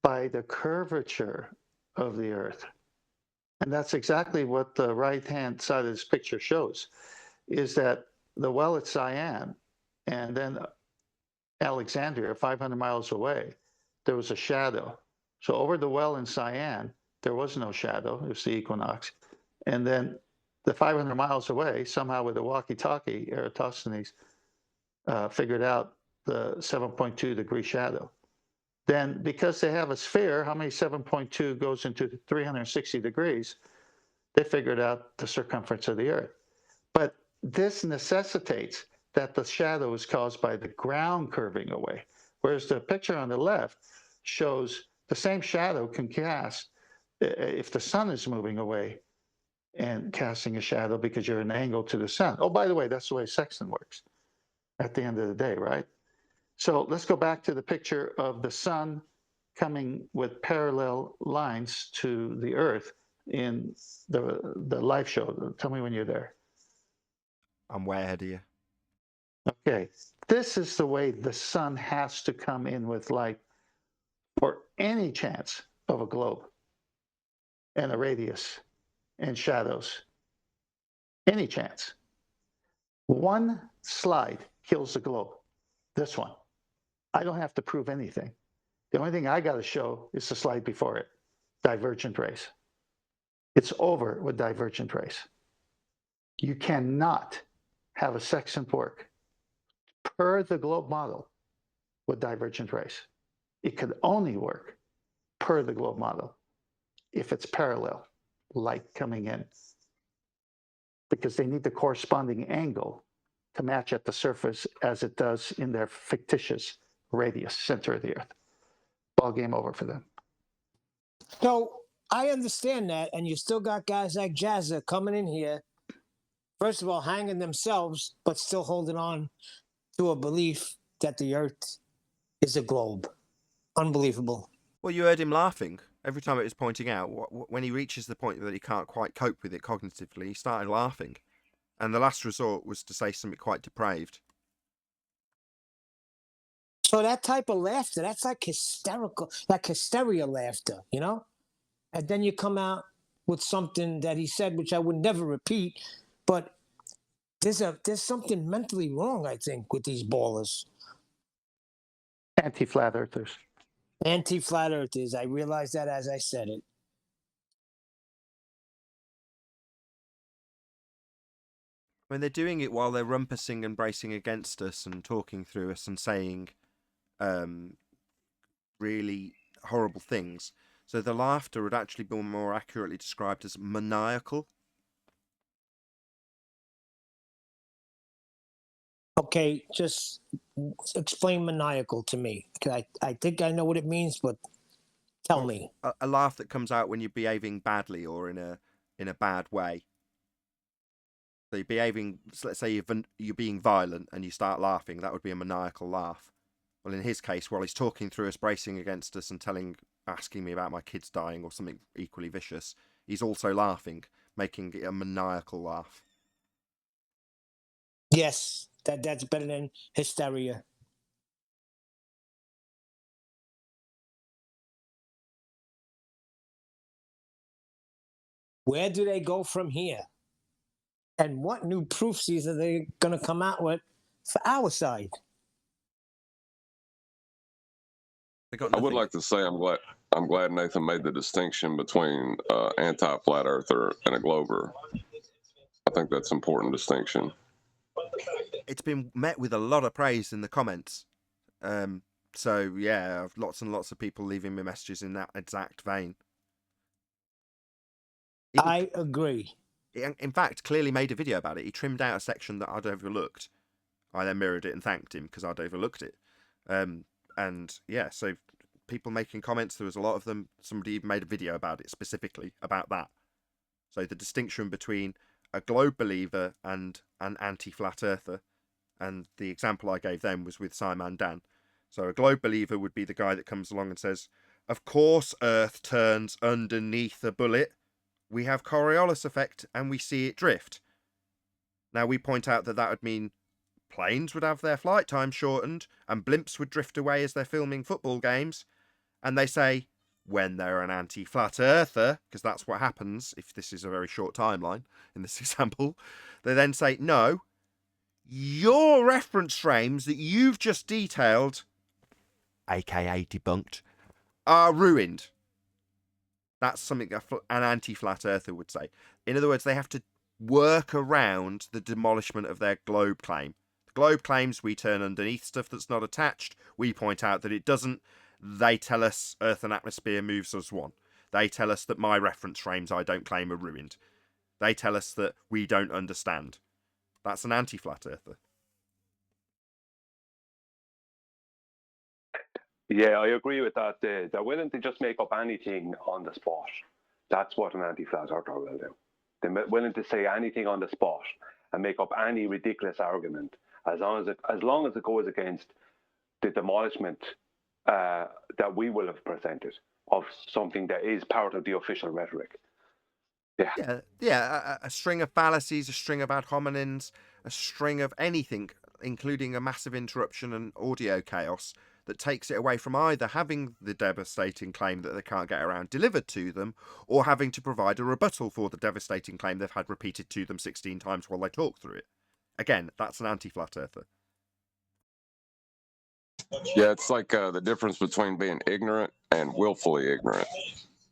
by the curvature of the Earth. And that's exactly what the right-hand side of this picture shows, is that the well at Siam and then Alexandria, 500 miles away, there was a shadow. So over the well in Siam, there was no shadow. It was the equinox. And then the 500 miles away, somehow with a walkie-talkie, Eratosthenes figured out the 7.2 degree shadow. Then because they have a sphere, how many 7.2 goes into 360 degrees? They figured out the circumference of the Earth. But this necessitates that the shadow is caused by the ground curving away. Whereas the picture on the left shows the same shadow can cast if the sun is moving away and casting a shadow because you're an angle to the sun. Oh, by the way, that's the way sextant works at the end of the day, right? So let's go back to the picture of the sun coming with parallel lines to the Earth in the live show. Tell me when you're there. I'm way ahead of you. Okay, this is the way the sun has to come in with light for any chance of a globe and a radius and shadows, any chance. One slide kills the globe. This one. I don't have to prove anything. The only thing I got to show is the slide before it, divergent rays. It's over with divergent rays. You cannot have a sextant work per the globe model with divergent rays. It could only work per the globe model if it's parallel, light coming in, because they need the corresponding angle to match at the surface as it does in their fictitious radius, center of the Earth. Ball game over for them. So I understand that, and you still got guys like Jazza coming in here, first of all, hanging themselves, but still holding on to a belief that the Earth is a globe. Unbelievable. Well, you heard him laughing every time it was pointing out. When he reaches the point that he can't quite cope with it cognitively, he started laughing. And the last resort was to say something quite depraved. So that type of laughter, that's like hysterical, like hysteria laughter, you know? And then you come out with something that he said, which I would never repeat, but there's something mentally wrong, I think, with these ballers. Anti-flat earthers. Anti-flat earthers. I realized that as I said it. When they're doing it while they're rumpusing and bracing against us and talking through us and saying really horrible things. So the laughter would actually be more accurately described as maniacal. Okay, just explain maniacal to me. I think I know what it means, but tell me. A laugh that comes out when you're behaving badly or in a bad way. So you're behaving, let's say you're being violent and you start laughing, that would be a maniacal laugh. Well, in his case, while he's talking through us, bracing against us and asking me about my kids dying or something equally vicious, he's also laughing, making it a maniacal laugh. Yes, that's better than hysteria. Where do they go from here? And what new proofs are they going to come out with for our side? I would like to say I'm glad Nathan made the distinction between anti-flat earther and a glober. I think that's an important distinction. It's been met with a lot of praise in the comments. So yeah, lots and lots of people leaving me messages in that exact vein. I agree. In fact, clearly made a video about it. He trimmed out a section that I'd overlooked. I then mirrored it and thanked him because I'd overlooked it. And yeah, so people making comments, there was a lot of them. Somebody even made a video about it specifically about that. So the distinction between a globe believer and an anti-flat earther, and the example I gave them was with Simon Dan. So a globe believer would be the guy that comes along and says, of course Earth turns underneath a bullet. We have Coriolis effect and we see it drift. Now we point out that would mean planes would have their flight time shortened and blimps would drift away as they're filming football games. And they say, when they're an anti-flat earther, because that's what happens if this is a very short timeline in this example, they then say, no, your reference frames that you've just detailed, aka debunked, are ruined. That's something an anti-flat earther would say. In other words, they have to work around the demolishment of their globe claim. The globe claims we turn underneath stuff that's not attached. We point out that it doesn't. They tell us Earth and atmosphere moves us one. They tell us that my reference frames I don't claim are ruined. They tell us that we don't understand. That's an anti-flat earther. Yeah, I agree with that. They're willing to just make up anything on the spot. That's what an anti-flat earther will do. They're willing to say anything on the spot and make up any ridiculous argument as long as it goes against the demolishment that we will have presented of something that is part of the official rhetoric. Yeah. A string of fallacies, a string of ad hominems, a string of anything, including a massive interruption and audio chaos that takes it away from either having the devastating claim that they can't get around delivered to them, or having to provide a rebuttal for the devastating claim they've had repeated to them 16 times while they talk through it. Again, that's an anti-flat earther. Yeah, it's like the difference between being ignorant and willfully ignorant.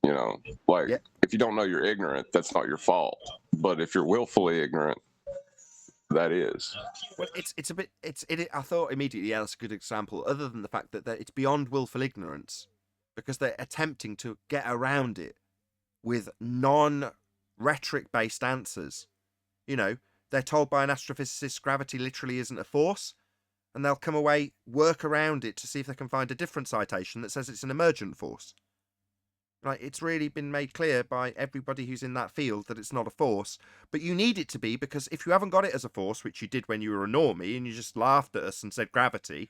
You know, like if you don't know you're ignorant, that's not your fault. But if you're willfully ignorant, that is. Well, it's a bit I thought immediately, yeah, that's a good example. Other than the fact that it's beyond willful ignorance, because they're attempting to get around it with non-rhetoric based answers. You know, they're told by an astrophysicist gravity literally isn't a force, and they'll come away, work around it to see if they can find a different citation that says it's an emergent force. Like, it's really been made clear by everybody who's in that field that it's not a force, but you need it to be, because if you haven't got it as a force, which you did when you were a normie and you just laughed at us and said gravity,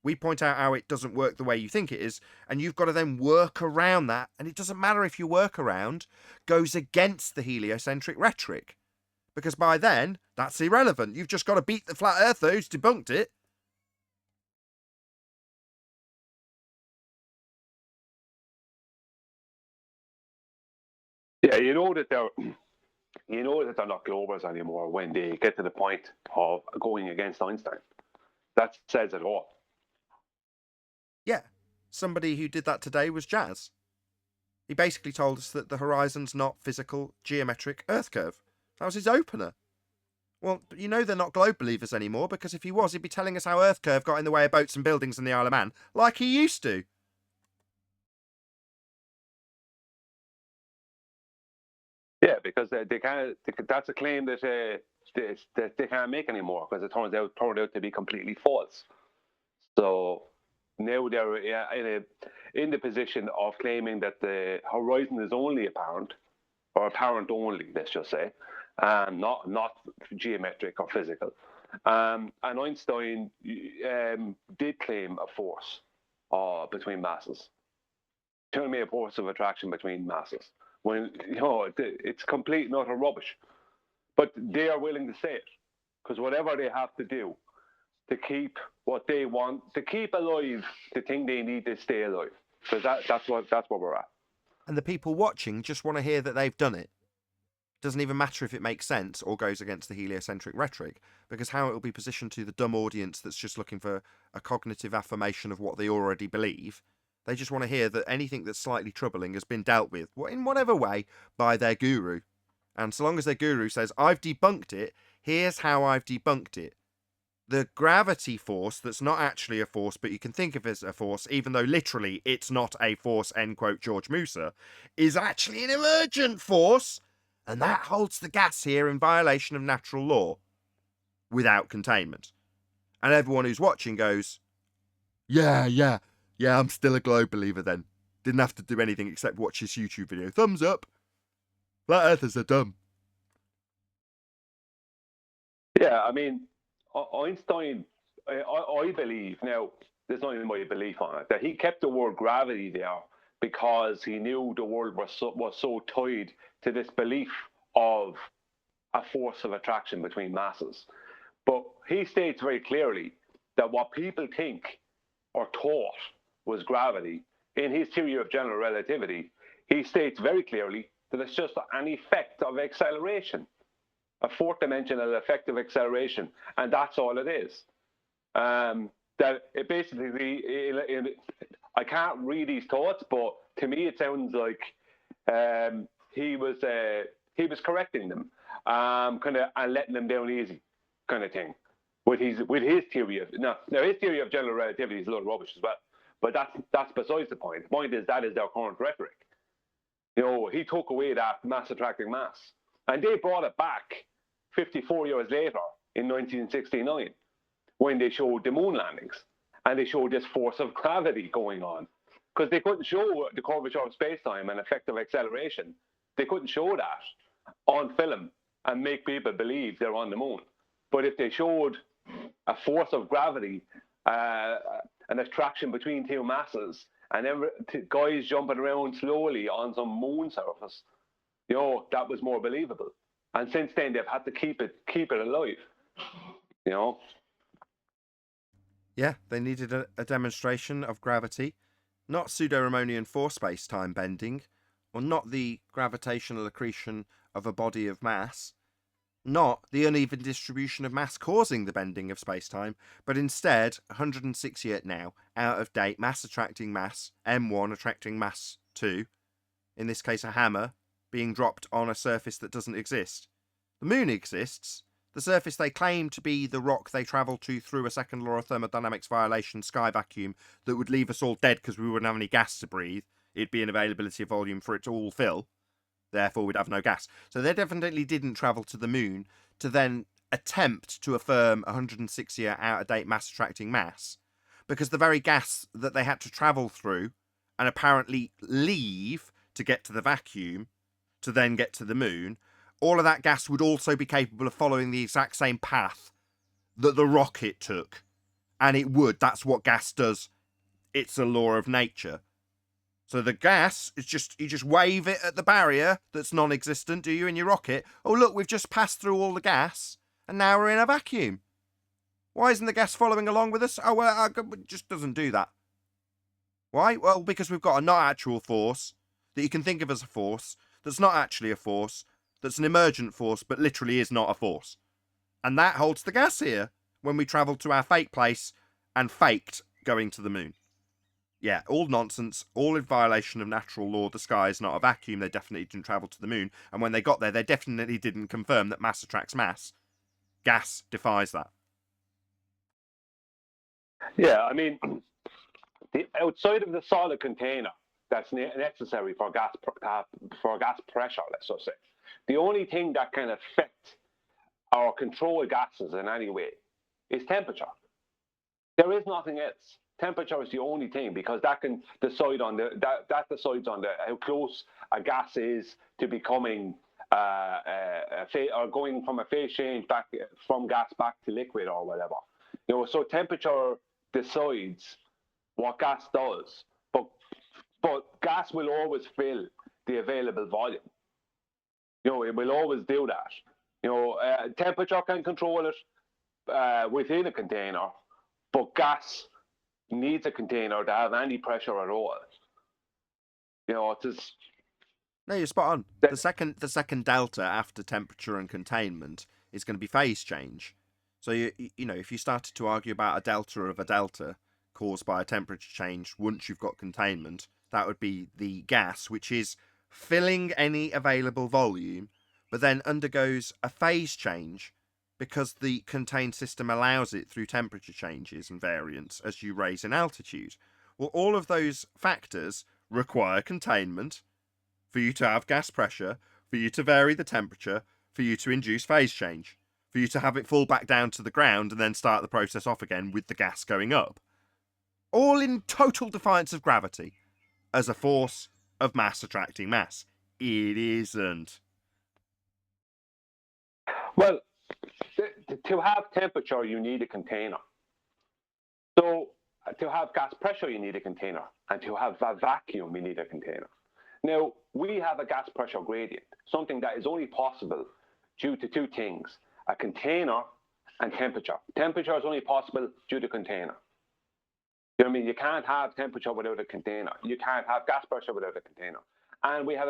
we point out how it doesn't work the way you think it is, and you've got to then work around that, and it doesn't matter if your workaround goes against the heliocentric rhetoric, because by then, that's irrelevant. You've just got to beat the flat earther who's debunked it. Yeah, you know that they're not globers anymore when they get to the point of going against Einstein. That says it all. Yeah, somebody who did that today was Jazz. He basically told us that the horizon's not physical, geometric Earth curve. That was his opener. Well, you know they're not globe believers anymore, because if he was, he'd be telling us how Earth curve got in the way of boats and buildings in the Isle of Man, like he used to. Yeah, because they can't. That's a claim that they can't make anymore, because it turned out to be completely false. So now they're in the position of claiming that the horizon is only apparent, or apparent only, let's just say, not geometric or physical. And Einstein did claim a force between masses. Telling me a force of attraction between masses, when it's complete and utter rubbish. But they are willing to say it, because whatever they have to do to keep what they want, to keep alive the thing they need to stay alive, because that's what we're at. And the people watching just want to hear that they've done it. Doesn't even matter if it makes sense or goes against the heliocentric rhetoric, because how it will be positioned to the dumb audience that's just looking for a cognitive affirmation of what they already believe. They just want to hear that anything that's slightly troubling has been dealt with, in whatever way, by their guru. And so long as their guru says, I've debunked it, here's how I've debunked it. The gravity force that's not actually a force, but you can think of it as a force, even though literally it's not a force, end quote, George Musa, is actually an emergent force, and that holds the gas here in violation of natural law, without containment. And everyone who's watching goes, yeah, I'm still a globe believer then. Didn't have to do anything except watch his YouTube video. Thumbs up. Flat earthers are dumb. Yeah, I mean, Einstein, I believe, now, there's not even my belief on it, that he kept the word gravity there because he knew the world was so tied to this belief of a force of attraction between masses. But he states very clearly that what people think or thought was gravity, in his theory of general relativity, he states very clearly that it's just an effect of acceleration, a fourth dimensional effect of acceleration, and that's all it is. That it basically, I can't read his thoughts, but to me it sounds like he was correcting them, kind of, and letting them down easy, kind of thing. With his theory of now his theory of general relativity is a lot of rubbish as well, but that's besides the point. The point is that is their current rhetoric. He took away that mass attracting mass, and they brought it back 54 years later in 1969 when they showed the moon landings and they showed this force of gravity going on, because they couldn't show the curvature of space-time and effective acceleration. They couldn't show that on film and make people believe they're on the moon. But if they showed a force of gravity, an attraction between two masses, and guys jumping around slowly on some moon surface, that was more believable. And since then, they've had to keep it alive. Yeah, they needed a demonstration of gravity, not pseudo-Ramonian force space-time bending, or not the gravitational accretion of a body of mass, not the uneven distribution of mass causing the bending of space-time, but instead 160 now out-of-date mass attracting mass, M1 attracting mass 2, in this case a hammer, being dropped on a surface that doesn't exist. The moon exists. The surface they claim to be the rock they travel to through a second law of thermodynamics violation sky vacuum that would leave us all dead because we wouldn't have any gas to breathe. It'd be an availability of volume for it to all fill. Therefore, we'd have no gas. So they definitely didn't travel to the moon to then attempt to affirm 160 out-of-date mass-attracting mass, because the very gas that they had to travel through and apparently leave to get to the vacuum, to then get to the moon, all of that gas would also be capable of following the exact same path that the rocket took. And it would. That's what gas does. It's a law of nature. So the gas is just, you just wave it at the barrier that's non-existent, do you, in your rocket? Oh, look, we've just passed through all the gas, and now we're in a vacuum. Why isn't the gas following along with us? Oh, well, it just doesn't do that. Why? Well, because we've got a not actual force that you can think of as a force that's not actually a force, that's an emergent force, but literally is not a force. And that holds the gas here when we travelled to our fake place and faked going to the moon. Yeah, all nonsense, all in violation of natural law. The sky is not a vacuum. They definitely didn't travel to the moon. And when they got there, they definitely didn't confirm that mass attracts mass. Gas defies that. Yeah, I mean, outside of the solid container that's necessary for gas pressure, let's just say, the only thing that can affect or control gases in any way is temperature. There is nothing else. Temperature is the only thing, because that can decide on that decides on how close a gas is to becoming or going from a phase change back from gas back to liquid or whatever. You know, so temperature decides what gas does, but gas will always fill the available volume. You know, it will always do that. You know, temperature can control it within a container, but gas needs a container to have any pressure at all. You know, it's just... No, you're spot on. The second delta after temperature and containment is going to be phase change. So you know, if you started to argue about a delta caused by a temperature change once you've got containment, that would be the gas, which is filling any available volume, but then undergoes a phase change because the contained system allows it through temperature changes and variance as you raise in altitude. Well, all of those factors require containment for you to have gas pressure, for you to vary the temperature, for you to induce phase change, for you to have it fall back down to the ground and then start the process off again with the gas going up. All in total defiance of gravity as a force of mass attracting mass. It isn't. Well, to have temperature, you need a container. So to have gas pressure, you need a container. And to have a vacuum, you need a container. Now, we have a gas pressure gradient, something that is only possible due to two things: a container and temperature. Temperature is only possible due to container. You know what I mean? You can't have temperature without a container. You can't have gas pressure without a container. And we have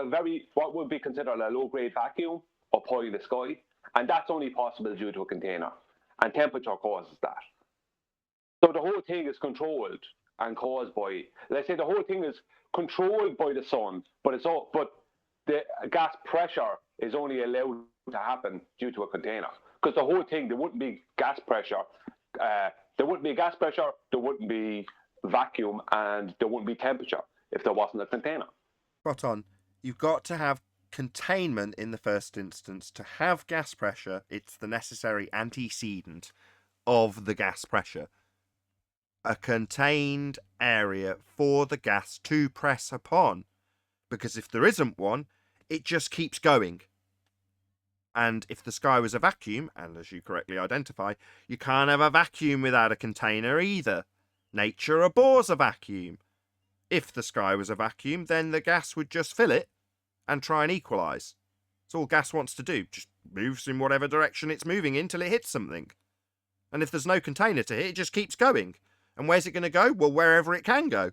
what would be considered a low-grade vacuum up high in the sky. And that's only possible due to a container. And temperature causes that. So the whole thing is controlled and caused by, let's say the whole thing is controlled by the sun, but the gas pressure is only allowed to happen due to a container. Because the whole thing, there wouldn't be gas pressure, there wouldn't be vacuum, and there wouldn't be temperature if there wasn't a container. Spot on. You've got to have containment in the first instance to have gas pressure. It's the necessary antecedent of the gas pressure. A contained area for the gas to press upon, because if there isn't one, it just keeps going. And if the sky was a vacuum, and as you correctly identify, you can't have a vacuum without a container either. Nature abhors a vacuum. If the sky was a vacuum, then the gas would just fill it and try and equalise. That's all gas wants to do, just moves in whatever direction it's moving in till it hits something. And if there's no container to hit, it just keeps going. And where's it going to go? Well, wherever it can go.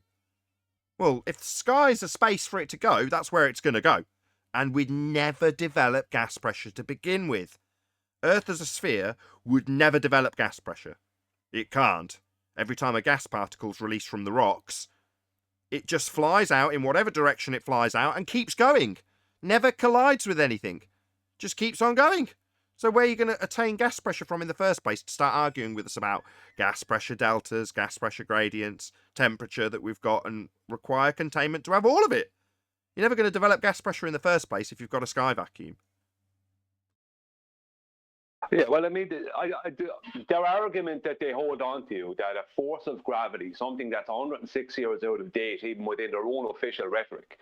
Well, if the sky's a space for it to go, that's where it's going to go. And we'd never develop gas pressure to begin with. Earth as a sphere would never develop gas pressure. It can't. Every time a gas particle's released from the rocks, it just flies out in whatever direction it flies out and keeps going. Never collides with anything. Just keeps on going. So where are you going to attain gas pressure from in the first place to start arguing with us about gas pressure deltas, gas pressure gradients, temperature that we've got, and require containment to have all of it? You're never going to develop gas pressure in the first place if you've got a sky vacuum. Yeah, well, I mean, their argument that they hold on to, that a force of gravity, something that's 106 years out of date, even within their own official rhetoric,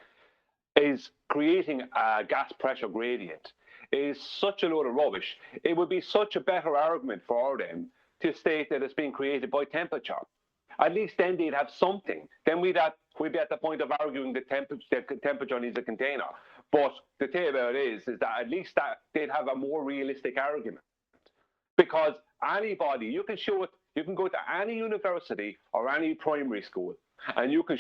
is creating a gas pressure gradient, is such a load of rubbish. It would be such a better argument for them to state that it's being created by temperature. At least then they'd have something. Then we'd be at the point of arguing the temperature needs a container. But the thing about it is that at least that they'd have a more realistic argument. Because anybody, you can show it, you can go to any university or any primary school, and you can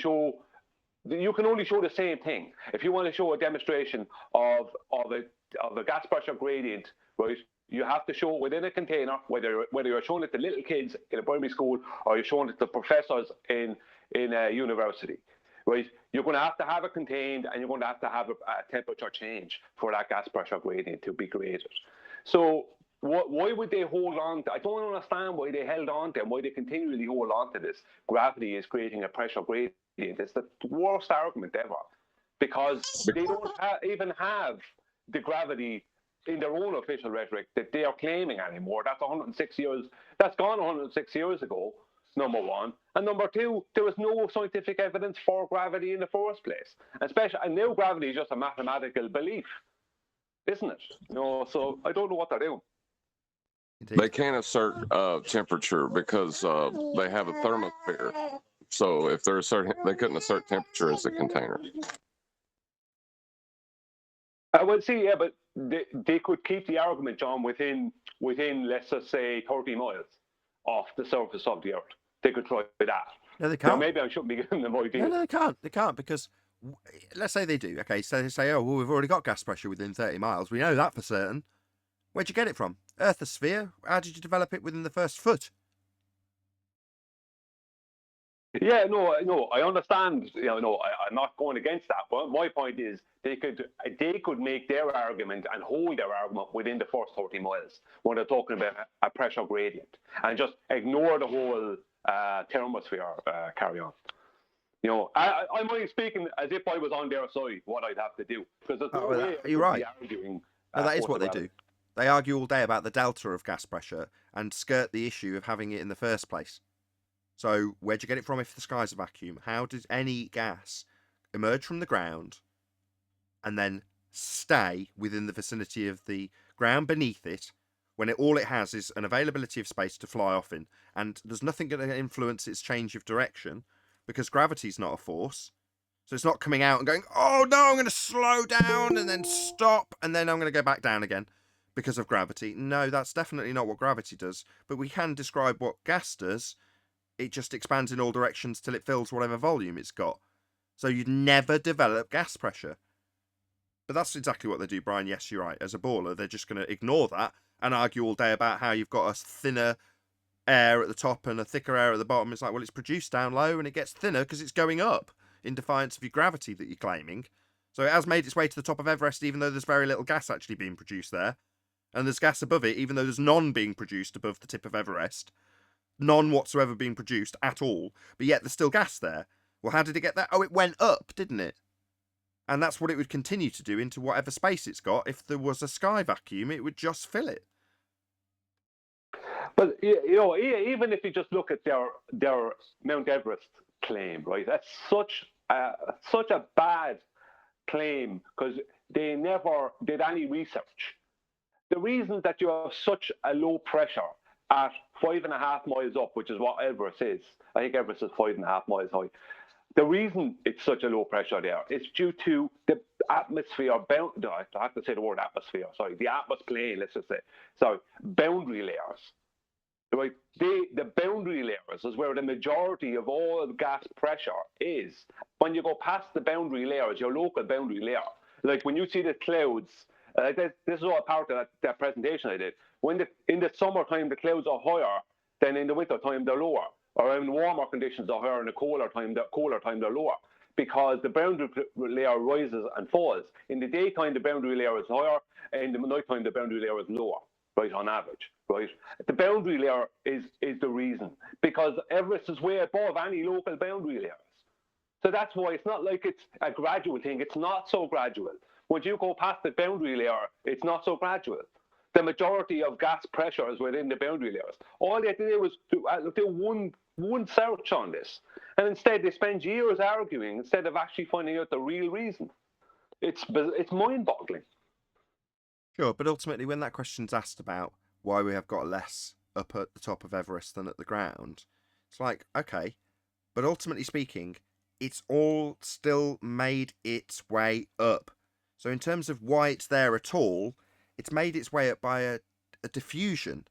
only show the same thing. If you want to show a demonstration of a gas pressure gradient, right, you have to show it within a container, whether you're showing it to little kids in a primary school or you're showing it to professors in a university, right? You're going to have it contained, and you're going to have a temperature change for that gas pressure gradient to be created. So why would they hold on to? I don't understand why they held on to and why they continually hold on to this. Gravity is creating a pressure gradient. It's the worst argument ever, because they don't even have the gravity in their own official rhetoric that they are claiming anymore. That's 106 years. That's gone 106 years ago, number one. And number two, there was no scientific evidence for gravity in the first place. And now gravity is just a mathematical belief, isn't it? So I don't know what they're doing. Indeed. They can't assert temperature because they have a thermosphere. So if they're they couldn't assert temperature as a container. Well, see, yeah, but they could keep the argument, John, within let's just say 30 miles off the surface of the Earth. They could try that. No, they can't. Now, maybe I shouldn't be giving them ideas. No, they can't. They can't, because let's say they do. Okay, so they say, oh, well, we've already got gas pressure within 30 miles. We know that for certain. Where'd you get it from? Earth a sphere? How did you develop it within the first foot? Yeah, no, I understand. I'm not going against that. But my point is, they could make their argument and hold their argument within the first 30 miles when they're talking about a pressure gradient, and just ignore the whole thermosphere carry on. I'm only speaking as if I was on their side, what I'd have to do, because there's no way you're right. Arguing. No, that is what they do. They argue all day about the delta of gas pressure and skirt the issue of having it in the first place. So where'd you get it from if the sky's a vacuum? How did any gas emerge from the ground and then stay within the vicinity of the ground beneath it when all it has is an availability of space to fly off in, and there's nothing going to influence its change of direction because gravity's not a force? So it's not coming out and going, oh no, I'm going to slow down and then stop and then I'm going to go back down again because of gravity. No, that's definitely not what gravity does. But we can describe what gas does. It just expands in all directions till it fills whatever volume it's got. So you'd never develop gas pressure. But that's exactly what they do, Brian. Yes, you're right. As a baller, they're just going to ignore that and argue all day about how you've got a thinner air at the top and a thicker air at the bottom. It's like, well, it's produced down low and it gets thinner because it's going up in defiance of your gravity that you're claiming. So it has made its way to the top of Everest, even though there's very little gas actually being produced there. And there's gas above it, even though there's none being produced above the tip of Everest. None whatsoever being produced at all. But yet there's still gas there. Well, how did it get there? Oh, it went up, didn't it? And that's what it would continue to do into whatever space it's got. If there was a sky vacuum, it would just fill it. But, even if you just look at their Mount Everest claim, right? That's such a bad claim because they never did any research. The reason that you have such a low pressure at 5.5 miles up, which is what Everest is, I think Everest is 5.5 miles high. The reason it's such a low pressure there is due to the atmosphere I have to say the word atmosphere, sorry, the atmosphere plane, let's just say. So boundary layers, Right? The boundary layers is where the majority of all gas pressure is. When you go past the boundary layers, your local boundary layer, like when you see the clouds, this is all part of that presentation I did. In the summertime, the clouds are higher than in the wintertime, they're lower. Or in warmer conditions, they're higher. In the colder time, they're lower. Because the boundary layer rises and falls. In the daytime, the boundary layer is higher. In the nighttime, the boundary layer is lower, right, on average, right? The boundary layer is the reason. Because Everest is way above any local boundary layers. So that's why it's not like it's a gradual thing. It's not so gradual. Once you go past the boundary layer, it's not so gradual. The majority of gas pressure is within the boundary layers. All they had to do was do one search on this. And instead, they spend years arguing instead of actually finding out the real reason. It's mind-boggling. Sure, but ultimately, when that question's asked about why we have got less up at the top of Everest than at the ground, it's like, okay, but ultimately speaking, it's all still made its way up. So in terms of why it's there at all, it's made its way up by a diffusion.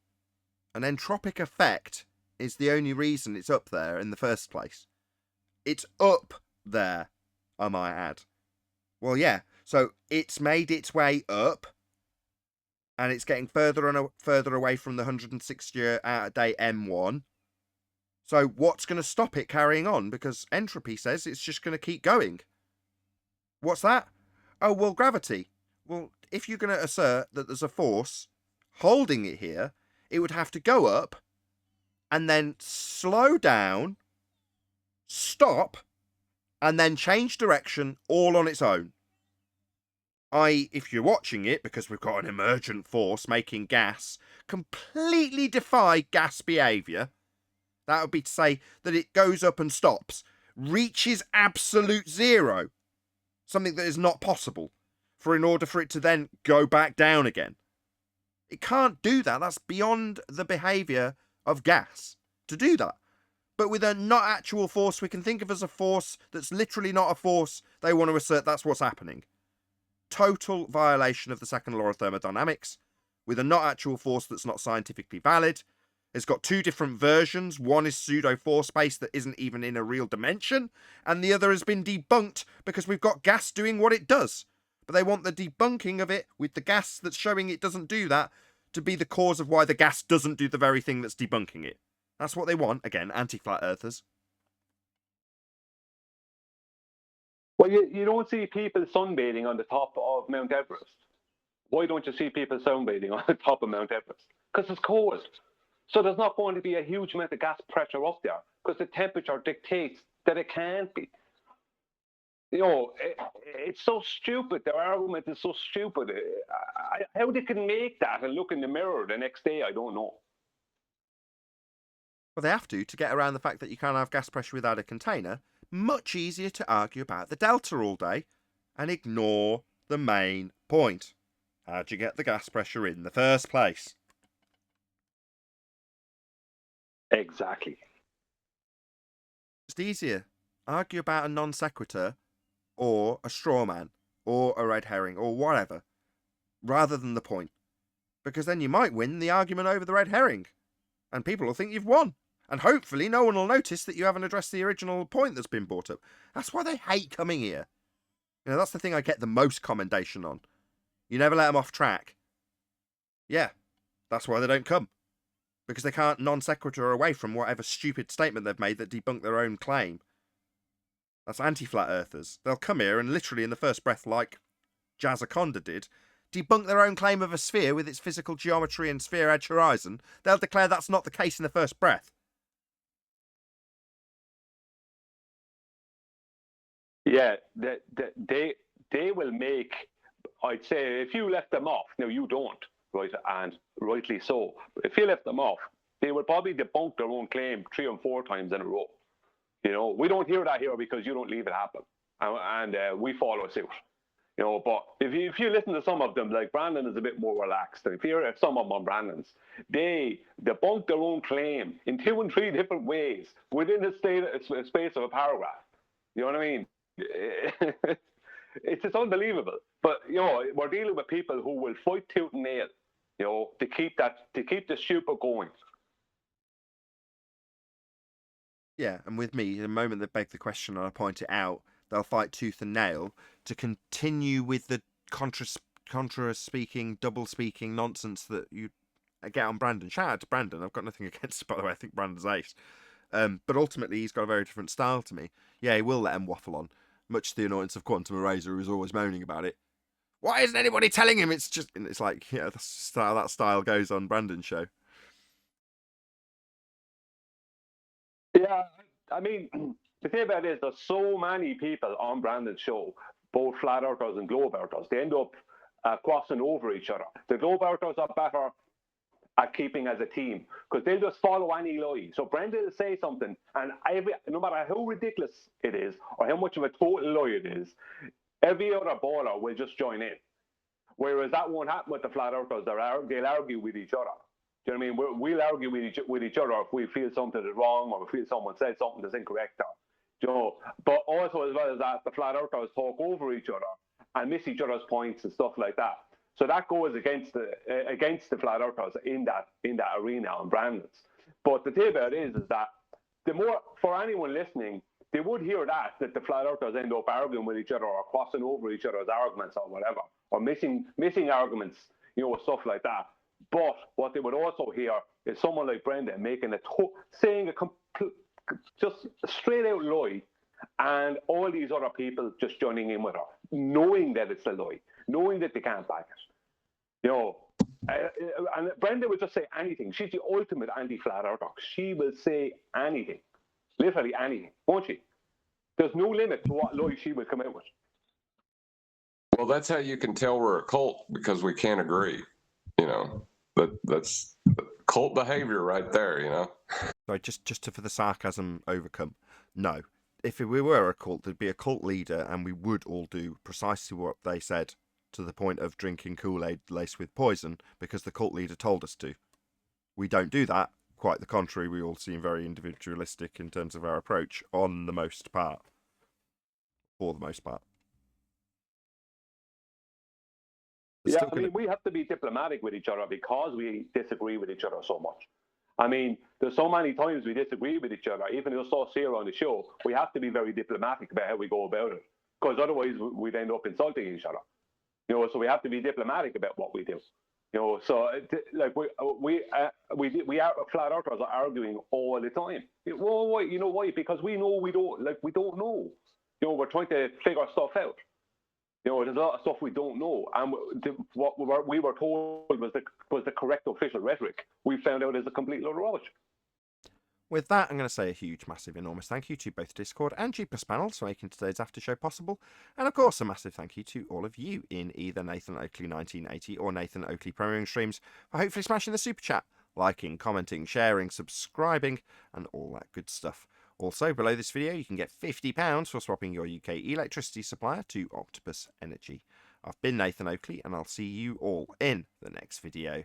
An entropic effect is the only reason it's up there in the first place. It's up there, I might add. Well, yeah, so it's made its way up, and it's getting further and further away from the 160-day M1. So what's going to stop it carrying on? Because entropy says it's just going to keep going. What's that? Oh, well, gravity. Well, if you're going to assert that there's a force holding it here, it would have to go up and then slow down, stop, and then change direction all on its own. I.e., if you're watching it, because we've got an emergent force making gas completely defy gas behaviour, that would be to say that it goes up and stops, reaches absolute zero, something that is not possible, in order for it to then go back down again. It can't do that. That's beyond the behaviour of gas to do that. But with a not actual force we can think of as a force that's literally not a force, they want to assert that's what's happening. Total violation of the second law of thermodynamics, with a not actual force that's not scientifically valid. It's got two different versions. One is pseudo force space that isn't even in a real dimension, and the other has been debunked because we've got gas doing what it does. But they want the debunking of it with the gas that's showing it doesn't do that to be the cause of why the gas doesn't do the very thing that's debunking it. That's what they want. Again, anti-flat earthers. Well, you don't see people sunbathing on the top of Mount Everest. Why don't you see people sunbathing on the top of Mount Everest? Because it's cold. So there's not going to be a huge amount of gas pressure up there because the temperature dictates that it can't be. You know, it's so stupid. Their argument is so stupid. How they can make that and look in the mirror the next day, I don't know. Well, they have to get around the fact that you can't have gas pressure without a container. Much easier to argue about the delta all day and ignore the main point. How'd you get the gas pressure in the first place? Exactly. It's easier. Argue about a non sequitur or a straw man or a red herring or whatever, rather than the point. Because then you might win the argument over the red herring, and people will think you've won. And hopefully no one will notice that you haven't addressed the original point that's been brought up. That's why they hate coming here. You know, that's the thing I get the most commendation on. You never let them off track. Yeah, that's why they don't come. Because they can't non sequitur away from whatever stupid statement they've made that debunked their own claim. That's anti-flat earthers. They'll come here and literally in the first breath, like Jazzaconda did, debunk their own claim of a sphere with its physical geometry and sphere edge horizon. They'll declare that's not the case in the first breath. Yeah, they will make, I'd say, if you left them off, now you don't, right, and rightly so, but if you left them off, they will probably debunk their own claim 3 and 4 times in a row. You know, we don't hear that here because you don't leave it happen, and we follow suit. You know, but if you listen to some of them, like Brandon is a bit more relaxed, and if you hear some of them on Brandon's, they debunk their own claim in 2 and 3 different ways within a space of a paragraph. You know what I mean? It's just unbelievable. But you know, we're dealing with people who will fight tooth and nail, you know, to keep the stupid going. Yeah, and with me, the moment they beg the question and I point it out, they'll fight tooth and nail to continue with the contra speaking, double speaking nonsense that you get on Brandon. Shout out to Brandon. I've got nothing against it, by the way. I think Brandon's ace. But ultimately, he's got a very different style to me. Yeah, he will let him waffle on, much to the annoyance of Quantum Eraser, who's always moaning about it. Why isn't anybody telling him? It's like, yeah, that's how that style goes on Brandon's show. Yeah, I mean, the thing about it is there's so many people on Brandon's show, both flat earthers and globe earthers. They end up crossing over each other. The globe earthers are better at keeping as a team because they'll just follow any lie. So Brendan will say something, and no matter how ridiculous it is or how much of a total lie it is, every other baller will just join in. Whereas that won't happen with the flat earthers. They'll argue with each other. Do you know what I mean? We'll argue with each other if we feel something is wrong or we feel someone said something that's incorrect. You know? But also as well as that, the flat earthers talk over each other and miss each other's points and stuff like that. So that goes against the flat earthers in that arena on Brandon's. But the thing about it is that the more, for anyone listening, they would hear that the flat earthers end up arguing with each other or crossing over each other's arguments or whatever, or missing arguments, you know, stuff like that. But what they would also hear is someone like Brendan making saying just a straight out lie, and all these other people just joining in with her, knowing that it's a lie, knowing that they can't back it. You know, and Brenda would just say anything. She's the ultimate anti-flat earther. She will say anything, literally anything, won't she? There's no limit to what lie she will come out with. Well, that's how you can tell we're a cult, because we can't agree. You know, that's cult behavior right there. You know. So just for the sarcasm overcome, no. If we were a cult, there'd be a cult leader, and we would all do precisely what they said, to the point of drinking Kool-Aid laced with poison, because the cult leader told us to. We don't do that. Quite the contrary, we all seem very individualistic in terms of our approach, on the most part. For the most part. Yeah, I mean, we have to be diplomatic with each other because we disagree with each other so much. I mean, there's so many times we disagree with each other, even though it's here on the show, we have to be very diplomatic about how we go about it, because otherwise we'd end up insulting each other. You know, so we have to be diplomatic about what we do. You know, so like we flat earthers are arguing all the time. Well, why? You know why? Because we know we don't know. You know, we're trying to figure stuff out. You know, there's a lot of stuff we don't know, and what we were told was the correct official rhetoric. We found out is a complete load of rubbish. With that, I'm going to say a huge, massive, enormous thank you to both Discord and Jeepers panels for making today's after show possible, and of course a massive thank you to all of you in either Nathan Oakley 1980 or Nathan Oakley premiering streams for hopefully smashing the super chat, liking, commenting, sharing, subscribing, and all that good stuff. Also, below this video, you can get £50 for swapping your UK electricity supplier to Octopus Energy. I've been Nathan Oakley, and I'll see you all in the next video.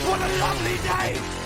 What a lovely day!